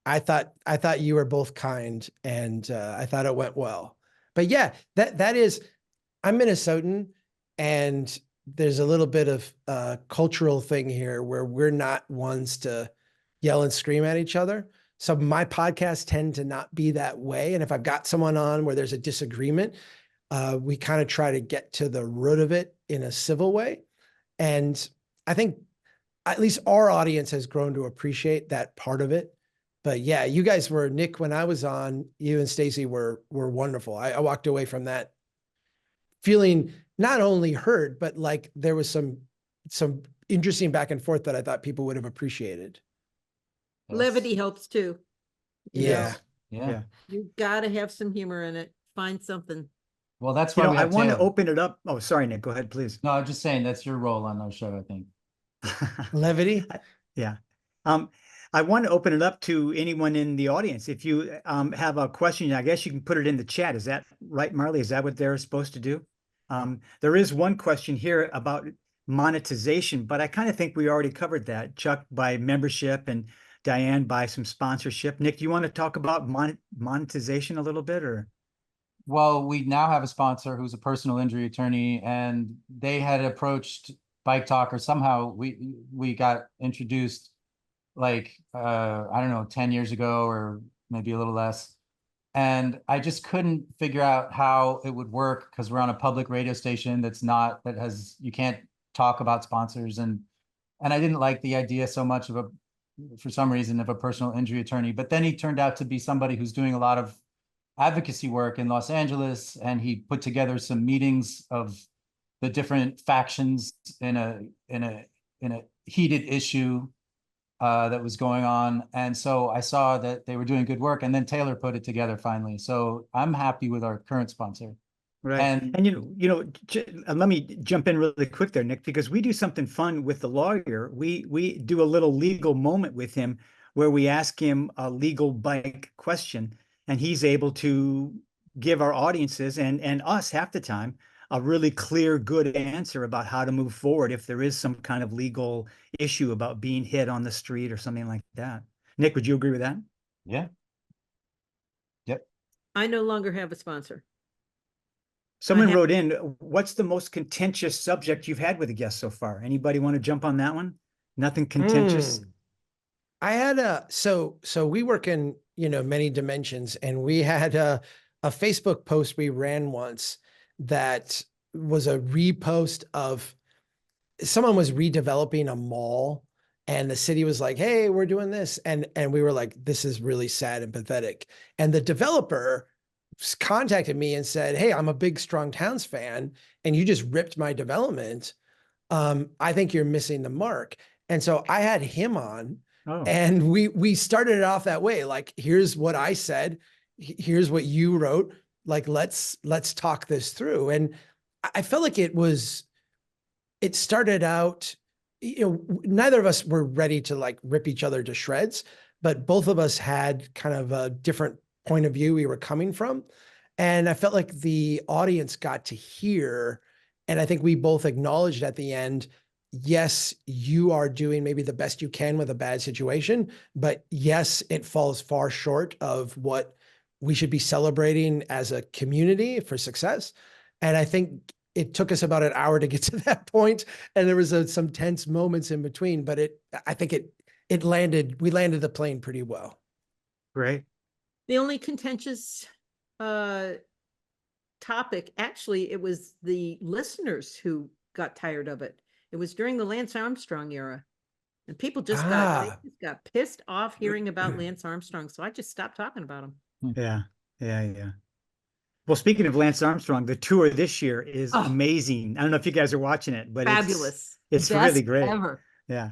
I thought you were both kind and I thought it went well. But yeah, that is, I'm Minnesotan and there's a little bit of cultural thing here where we're not ones to yell and scream at each other. So my podcasts tend to not be that way. And if I've got someone on where there's a disagreement, we kind of try to get to the root of it in a civil way. And I think at least our audience has grown to appreciate that part of it. But yeah, you guys were, Nick, when I was on, you and Stacy were wonderful. I walked away from that feeling not only heard, but like there was some interesting back and forth that I thought people would have appreciated. Yes. Levity helps too. Yeah. Yeah. You got to have some humor in it. Find something. Well, that's why I want to Taylor. open it up. Oh, sorry, Nick. Go ahead, please. No, I'm just saying that's your role on our show, I think. Levity. Yeah. I want to open it up to anyone in the audience. If you have a question, I guess you can put it in the chat. Is that right, Marley? Is that what they're supposed to do? There is one question here about monetization, but I kind of think we already covered that. Chuck by membership and Diane by some sponsorship. Nick, do you want to talk about monetization a little bit, or? Well, we now have a sponsor who's a personal injury attorney, and they had approached Bike Talk, or somehow we got introduced like, I don't know, 10 years ago or maybe a little less. And I just couldn't figure out how it would work because we're on a public radio station you can't talk about sponsors. And I didn't like the idea so much for some reason, of a personal injury attorney. But then he turned out to be somebody who's doing a lot of advocacy work in Los Angeles. And he put together some meetings of the different factions in a heated issue that was going on. And so I saw that they were doing good work, and then Taylor put it together finally. So I'm happy with our current sponsor. Right. And let me jump in really quick there, Nick, because we do something fun with the lawyer. We do a little legal moment with him where we ask him a legal bike question, and he's able to give our audiences and us half the time a really clear, good answer about how to move forward if there is some kind of legal issue about being hit on the street or something like that. Nick, would you agree with that? yeah. Yep. I no longer have a sponsor. Someone wrote in, what's the most contentious subject you've had with a guest so far? Anybody want to jump on that one? Nothing contentious? So we work in, many dimensions, and we had a Facebook post we ran once that was a repost of someone was redeveloping a mall, and the city was like, hey, we're doing this. And we were like, this is really sad and pathetic. And the developer contacted me and said, hey, I'm a big Strong Towns fan, and you just ripped my development. I think you're missing the mark. And so I had him on, and we started it off that way. Like, here's what I said. Here's what you wrote. Like, let's talk this through. And I felt like it started out, neither of us were ready to like rip each other to shreds, but both of us had kind of a different point of view we were coming from. And I felt like the audience got to hear, and I think we both acknowledged at the end, yes, you are doing maybe the best you can with a bad situation, but yes, it falls far short of what we should be celebrating as a community for success. And I think it took us about an hour to get to that point, and there was some tense moments in between, but I think we landed the plane pretty well. Great. The only contentious topic, actually, it was the listeners who got tired of it. It was during the Lance Armstrong era, and people just got pissed off hearing about Lance Armstrong. So I just stopped talking about him. Yeah. Well, speaking of Lance Armstrong, the tour this year is amazing. I don't know if you guys are watching it, but fabulous. It's Best really great. Ever. Yeah.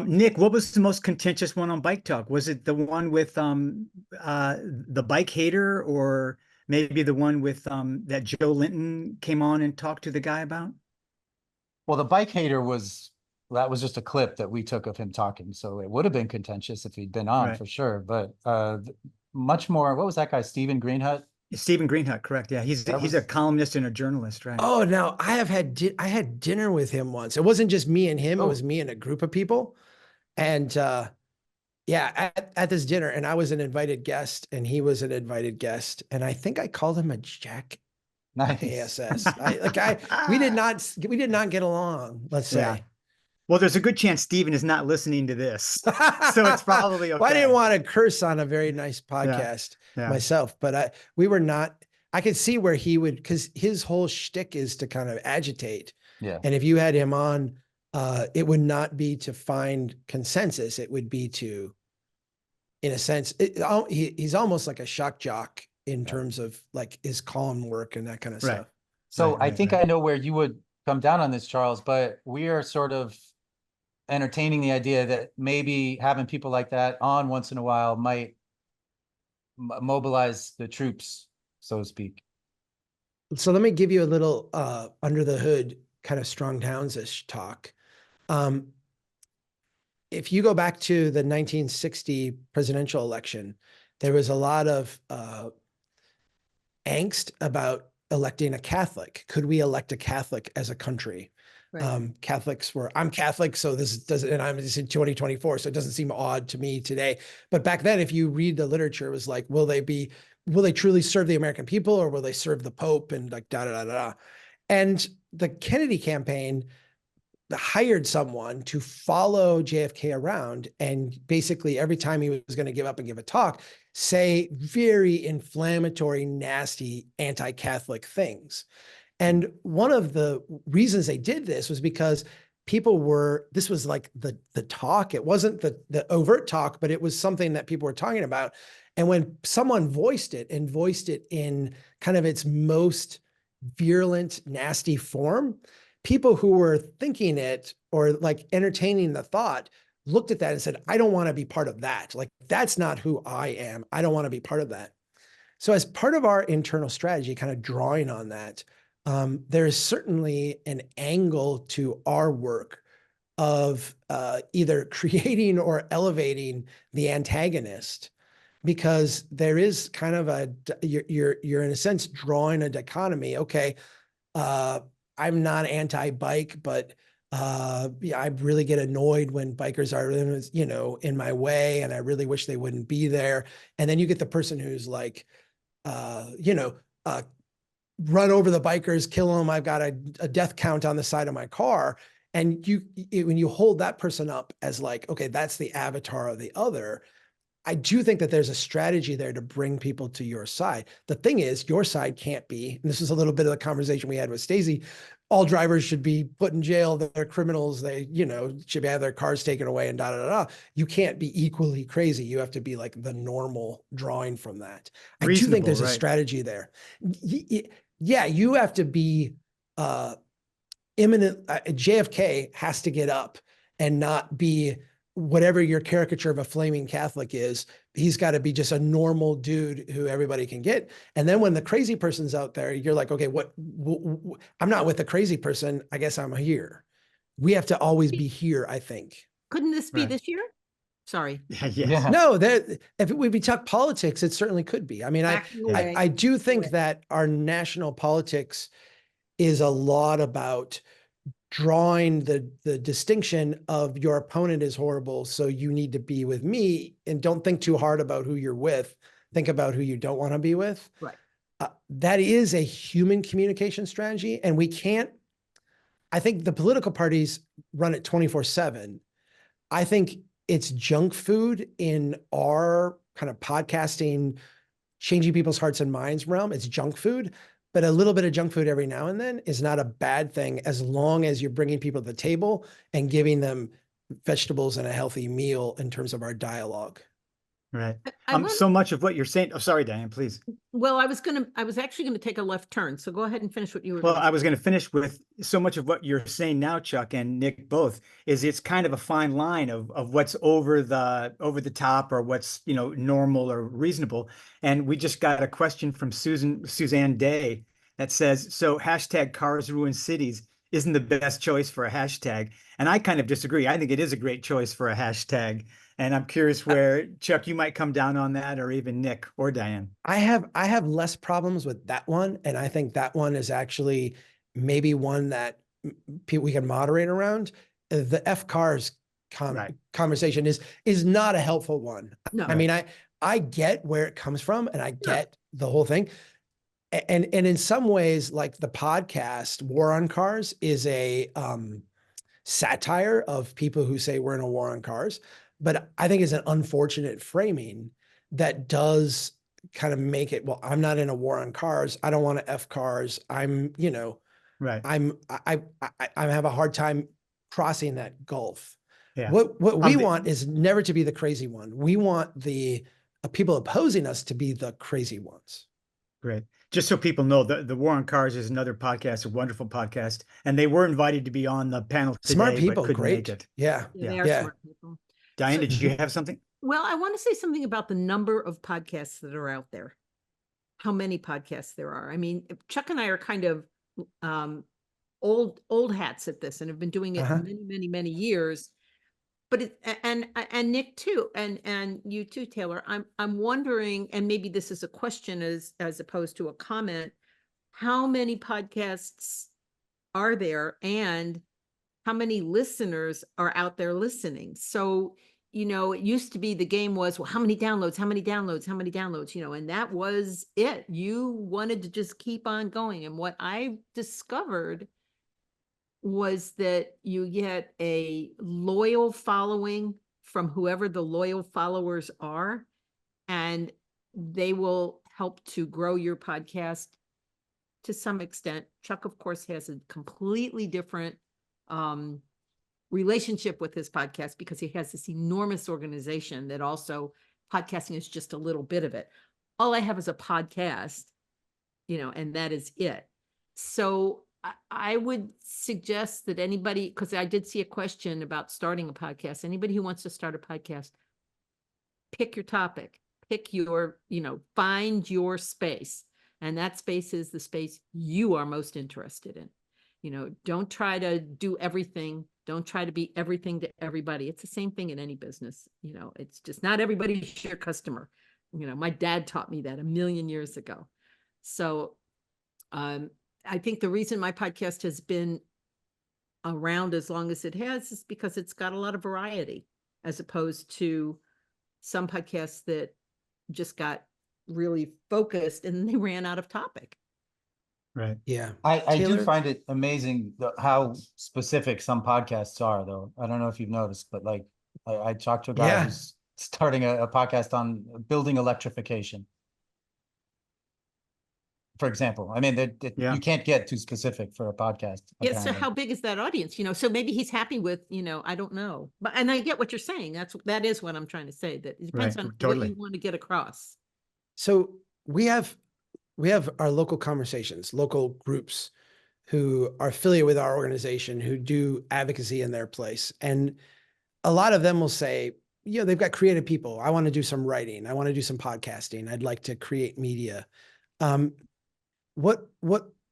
Nick, what was the most contentious one on Bike Talk? Was it the one with the bike hater, or maybe the one with that Joe Linton came on and talked to the guy about? Well, the bike hater that was just a clip that we took of him talking. So it would have been contentious if he'd been on for sure. But much more, what was that guy, Stephen Greenhut? Stephen Greenhut, correct. Yeah, he's a columnist and a journalist, right? Oh, now I had dinner with him once. It wasn't just me and him, it was me and a group of people. And at this dinner, and I was an invited guest and he was an invited guest. And I think I called him a jack. Nice. ASS. We did not get along, let's say. Yeah. Well, there's a good chance Stephen is not listening to this, so it's probably okay. Well, I didn't want to curse on a very nice podcast myself, but we were not. I could see where he would, because his whole shtick is to kind of agitate. Yeah. And if you had him on, it would not be to find consensus. It would be to, in a sense, he's almost like a shock jock in terms of like his column work and that kind of stuff. So I think I know where you would come down on this, Charles, but we are sort of entertaining the idea that maybe having people like that on once in a while might mobilize the troops, so to speak. So let me give you a little under the hood kind of Strong Towns-ish talk. If you go back to the 1960 presidential election, there was a lot of angst about electing a Catholic. Could we elect a Catholic as a country? Right. Catholics were, I'm Catholic, so this doesn't, and I'm just in 2024, so it doesn't seem odd to me today. But back then, if you read the literature, it was like, will they truly serve the American people, or will they serve the Pope, and like da-da-da-da. And the Kennedy campaign hired someone to follow JFK around, and basically every time he was going to give up and give a talk, say very inflammatory, nasty, anti-Catholic things. And one of the reasons they did this was because this was like the talk. It wasn't the overt talk, but it was something that people were talking about. And when someone voiced it in kind of its most virulent, nasty form, people who were thinking it or like entertaining the thought looked at that and said, I don't want to be part of that. Like, that's not who I am. I don't want to be part of that. So as part of our internal strategy, kind of drawing on that, there is certainly an angle to our work of either creating or elevating the antagonist, because there is kind of you're in a sense drawing a dichotomy. Okay, I'm not anti-bike, but I really get annoyed when bikers are, in my way, and I really wish they wouldn't be there. And then you get the person who's like, run over the bikers, kill them. I've got a death count on the side of my car. And when you hold that person up as like, okay, that's the avatar of the other, I do think that there's a strategy there to bring people to your side. The thing is, your side can't be, and this is a little bit of the conversation we had with Stacey, all drivers should be put in jail, they're criminals, they, should have their cars taken away and da, da, da, da. You can't be equally crazy. You have to be like the normal drawing from that. I do think there's a strategy there. Yeah, you have to be imminent. JFK has to get up and not be whatever your caricature of a flaming Catholic is. He's got to be just a normal dude who everybody can get. And then when the crazy person's out there, you're like, okay, I'm not with the crazy person. I guess I'm here. We have to always be here, I think. Couldn't this be this year? Sorry. Yeah. No, if we talk politics, it certainly could be. I mean, I do think that our national politics is a lot about drawing the distinction of your opponent is horrible, so you need to be with me, and don't think too hard about who you're with. Think about who you don't want to be with. Right. That is a human communication strategy, and I think the political parties run it 24/7. I think it's junk food in our kind of podcasting, changing people's hearts and minds realm. It's junk food. But a little bit of junk food every now and then is not a bad thing, as long as you're bringing people to the table and giving them vegetables and a healthy meal in terms of our dialogue. Right. So much of what you're saying. Oh, sorry, Diane, please. Well, I was actually going to take a left turn. So go ahead and finish what you were. Well, I was going to finish with so much of what you're saying now, Chuck and Nick, both, is it's kind of a fine line of what's over the top or what's, normal or reasonable. And we just got a question from Suzanne Day that says, so hashtag cars ruin cities isn't the best choice for a hashtag. And I kind of disagree. I think it is a great choice for a hashtag. And I'm curious where, Chuck, you might come down on that, or even Nick or Diane. I have less problems with that one. And I think that one is actually maybe one that we can moderate around. The F cars conversation is not a helpful one. No. I mean, I get where it comes from, and I get the whole thing. And in some ways, like the podcast War on Cars is a satire of people who say we're in a war on cars. But I think it's an unfortunate framing that does kind of make it, well, I'm not in a war on cars. I don't want to F cars. I'm, right. I have a hard time crossing that gulf. Yeah. What we want is never to be the crazy one. We want the people opposing us to be the crazy ones. Great. Just so people know, the War on Cars is another podcast, a wonderful podcast, and they were invited to be on the panel today. Smart people, but couldn't great. make it. Yeah. They are smart people. Diane, did you have something? Well, I want to say something about the number of podcasts that are out there. How many podcasts there are. I mean, Chuck and I are kind of old hats at this and have been doing it many years. But and Nick too, and you too, Taylor. I'm wondering, and maybe this is a question as opposed to a comment, how many podcasts are there, and how many listeners are out there listening? So, it used to be the game was, well, how many downloads, and that was it. You wanted to just keep on going. And what I discovered was that you get a loyal following from whoever the loyal followers are, and they will help to grow your podcast to some extent. Chuck, of course, has a completely different relationship with his podcast because he has this enormous organization that also podcasting is just a little bit of it. All I have is a podcast, and that is it. So I would suggest that anybody, because I did see a question about starting a podcast, anybody who wants to start a podcast, pick your topic, pick your, find your space. And that space is the space you are most interested in. Don't try to do everything. Don't try to be everything to everybody. It's the same thing in any business. It's just not everybody's your customer. My dad taught me that a million years ago. So, I think the reason my podcast has been around as long as it has is because it's got a lot of variety, as opposed to some podcasts that just got really focused and they ran out of topic. Right. Yeah. I do Taylor? find it amazing how specific some podcasts are, though. I don't know if you've noticed, but like I talked to a guy Yeah. who's starting a podcast on building electrification, for example. I mean, Yeah. you can't get too specific for a podcast. Yeah, so apparently. how big is that audience? So maybe he's happy with, I don't know. But, and I get what you're saying. That is what I'm trying to say, that it depends Right, on what totally. you want to get across. So we have our local conversations, local groups who are affiliated with our organization, who do advocacy in their place. And a lot of them will say, they've got creative people. I want to do some writing. I want to do some podcasting. I'd like to create media. What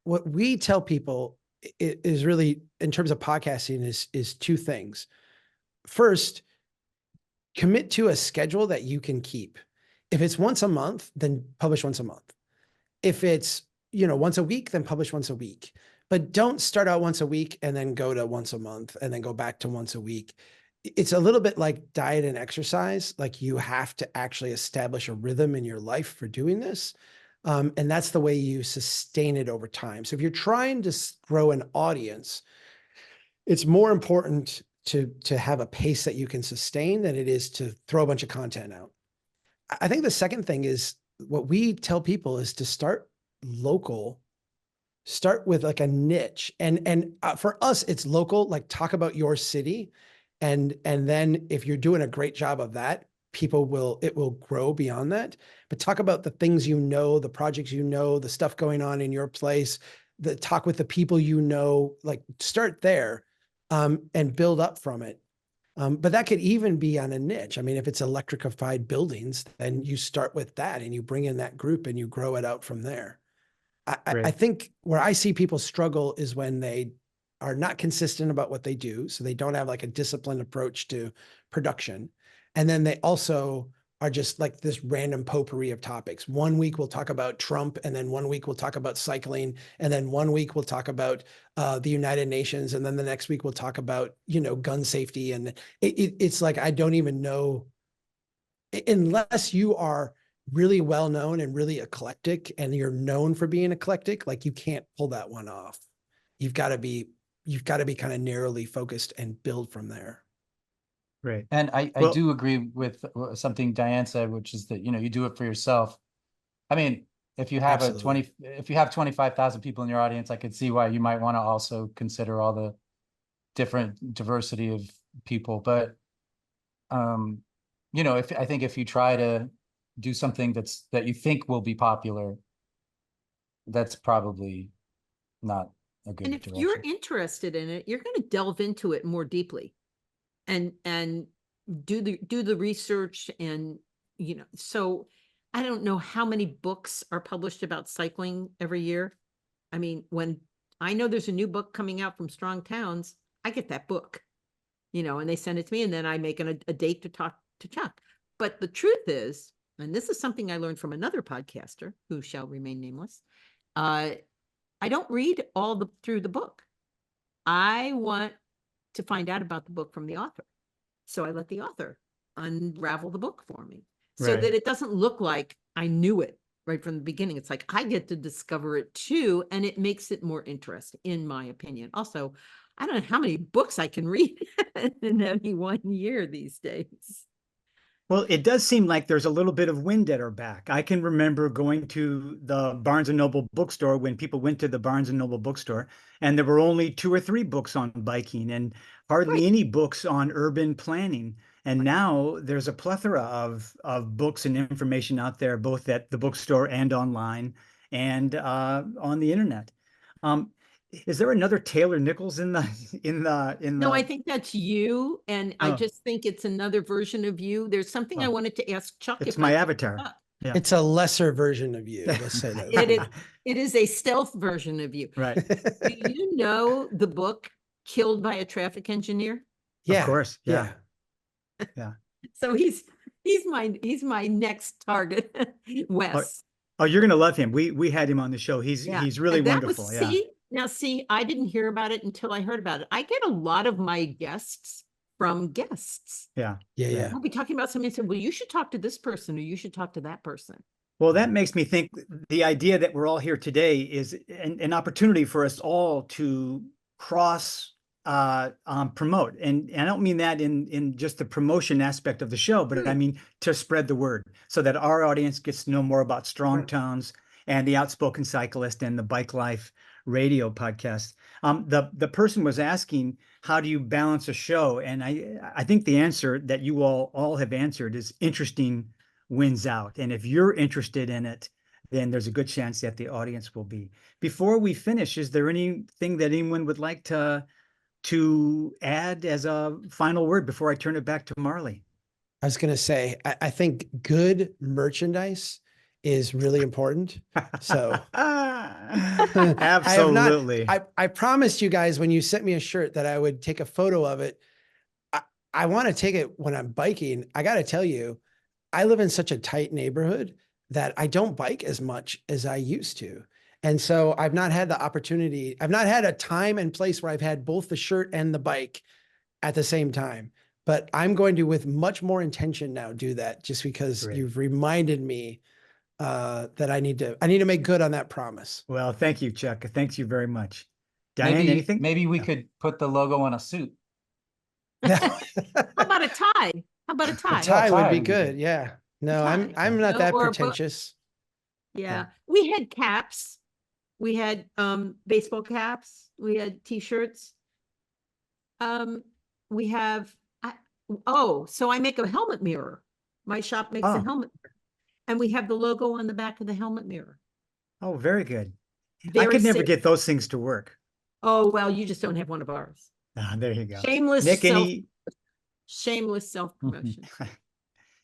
we tell people is really, in terms of podcasting, is two things. First, commit to a schedule that you can keep. If it's once a month, then publish once a month. If it's, once a week, then publish once a week. But don't start out once a week and then go to once a month and then go back to once a week. It's a little bit like diet and exercise. Like, you have to actually establish a rhythm in your life for doing this. And that's the way you sustain it over time. So if you're trying to grow an audience, it's more important to have a pace that you can sustain than it is to throw a bunch of content out. I think the second thing is, what we tell people is to start local, start with like a niche. And for us, it's local, like talk about your city. And then if you're doing a great job of that, it will grow beyond that. But talk about the things, the projects, the stuff going on in your place, talk with the people, like start there, and build up from it. But that could even be on a niche. I mean, if it's electrified buildings, then you start with that and you bring in that group and you grow it out from there. I think where I see people struggle is when they are not consistent about what they do. So they don't have like a disciplined approach to production. And then they also are just like this random potpourri of topics. One week we'll talk about Trump, and then one week we'll talk about cycling, and then one week we'll talk about the United Nations, and then the next week we'll talk about gun safety. And it's like, I don't even know, unless you are really well known and really eclectic, and you're known for being eclectic, like you can't pull that one off. You've got to be kind of narrowly focused and build from there. Right. And I Well- do agree with something Diane said, which is that, you do it for yourself. I mean, if you have Absolutely. if you have 25,000 people in your audience, I could see why you might want to also consider all the different diversity of people. But, I think if you try to do something that you think will be popular, that's probably not a good And if direction. you're interested in it, you're going to delve into it more deeply and do the research. And, so I don't know how many books are published about cycling every year. I mean, when I know there's a new book coming out from Strong Towns, I get that book, and they send it to me, and then I make a date to talk to Chuck. But the truth is, and this is something I learned from another podcaster who shall remain nameless, I don't read through the book. I want to find out about the book from the author. So I let the author unravel the book for me, so Right. that it doesn't look like I knew it right from the beginning. It's like I get to discover it too, and it makes it more interesting, in my opinion. Also, I don't know how many books I can read in any one year these days. Well, it does seem like there's a little bit of wind at our back. I can remember going to the Barnes and Noble bookstore when people went to the Barnes and Noble bookstore, and there were only 2 or 3 books on biking and hardly Right. any books on urban planning. And now there's a plethora of books and information out there, both at the bookstore and online and on the internet. Is there another Taylor Nichols in the No, I think that's you. And I Oh. just think it's another version of you. There's something I Oh. wanted to ask Chuck. It's if my I could avatar. look up. Yeah. It's a lesser version of you. Let's say that. It is a stealth version of you. Right. Do you know the book Killed by a Traffic Engineer? Of course. Yeah. So he's my next target, Wes. Oh, you're gonna love him. We had him on the show. He's Yeah. really And that wonderful. was, Yeah. see, I didn't hear about it until I heard about it. I get a lot of my guests from guests. Yeah. Yeah. We'll be talking about something and say, well, you should talk to this person or you should talk to that person. Well, that makes me think the idea that we're all here today is an opportunity for us all to cross promote. And I don't mean that in just the promotion aspect of the show, but I mean to spread the word so that our audience gets to know more about Strong Towns and the Outspoken Cyclist and the Bike Life radio podcast. The person was asking, how do you balance a show? And I think the answer that you all have answered is interesting wins out. And if you're interested in it, then there's a good chance that the audience will be. Before we finish, is there anything that anyone would like to add as a final word before I turn it back to Marley? I was going to say, I think good merchandise is really important. So absolutely. I promised you guys when you sent me a shirt that I would take a photo of it. I want to take it when I'm biking. I got to tell you, I live in such a tight neighborhood that I don't bike as much as I used to. And so I've not had the opportunity. I've not had a time and place where I've had both the shirt and the bike at the same time. But I'm going to, with much more intention now, do that just because you've reminded me that I need to make good on that promise. Well, thank you, Chuck. Thanks you very much. Diane, anything? Maybe we could put the logo on a suit. How about a tie? How about a tie? A tie would tie be would be good. good. Yeah. No, tie. I'm not No, that or a book. pretentious. Yeah. We had caps. We had baseball caps. We had t-shirts. We have so I make a helmet mirror. My shop makes a helmet mirror. And we have the logo on the back of the helmet mirror. Oh, very good. I Very could never safe. get those things to work. Oh, well, you just don't have one of ours. There you go. Shameless Nick, shameless self-promotion.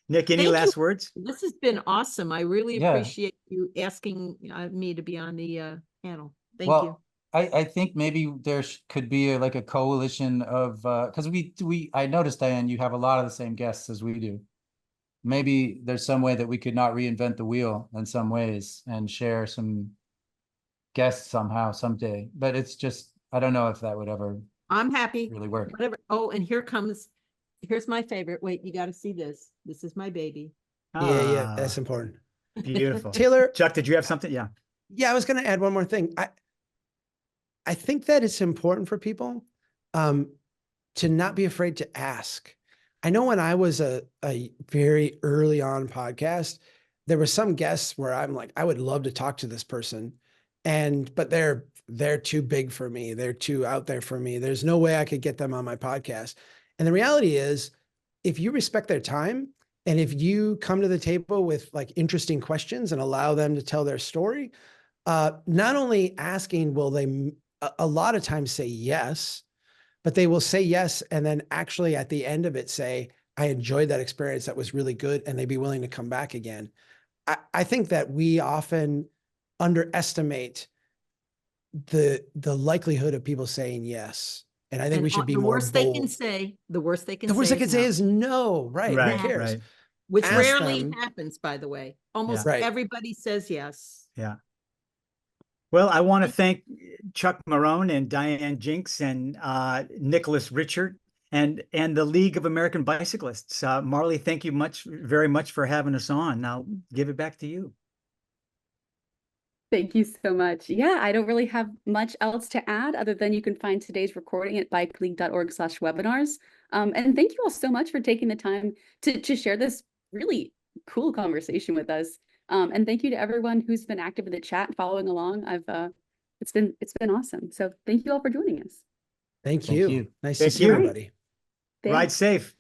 Nick, any Thank last you. words? This has been awesome. I really Yeah. appreciate you asking me to be on the panel. Thank Well, you. I think maybe there could be like a coalition of because I noticed, Diane, you have a lot of the same guests as we do. Maybe there's some way that we could not reinvent the wheel in some ways and share some guests somehow someday. But it's just, I don't know if that would ever I'm happy. really work. Whatever. Oh, and here's my favorite. Wait, you got to see this. This is my baby. Yeah, that's important. Beautiful. Taylor, Chuck, did you have something? Yeah. Yeah, I was going to add one more thing. I think that it's important for people to not be afraid to ask. I know when I was a very early on podcast, there were some guests where I'm like, I would love to talk to this person, but they're too big for me. They're too out there for me. There's no way I could get them on my podcast. And the reality is, if you respect their time and if you come to the table with like interesting questions and allow them to tell their story, not only asking will they a lot of times say yes, but they will say yes and then actually at the end of it say, I enjoyed that experience. That was really good. And they'd be willing to come back again. I think that we often underestimate the likelihood of people saying yes. And I think we should be more bold. The worst they can say is no. Right. Right. Who cares? Right. Which Ask rarely them. happens, by the way. Almost Right. everybody says yes. Yeah. Well, I want to thank Chuck Marohn and Diane Jenks and Nicholas Reichert and the League of American Bicyclists. Marley, thank you very much for having us on. I'll give it back to you. Thank you so much. Yeah, I don't really have much else to add other than you can find today's recording at bikeleague.org/webinars. And thank you all so much for taking the time to share this really cool conversation with us. And thank you to everyone who's been active in the chat following along. It's been awesome. So thank you all for joining us. Thank you. you. Nice Thank to see you. everybody. Thanks. Ride safe.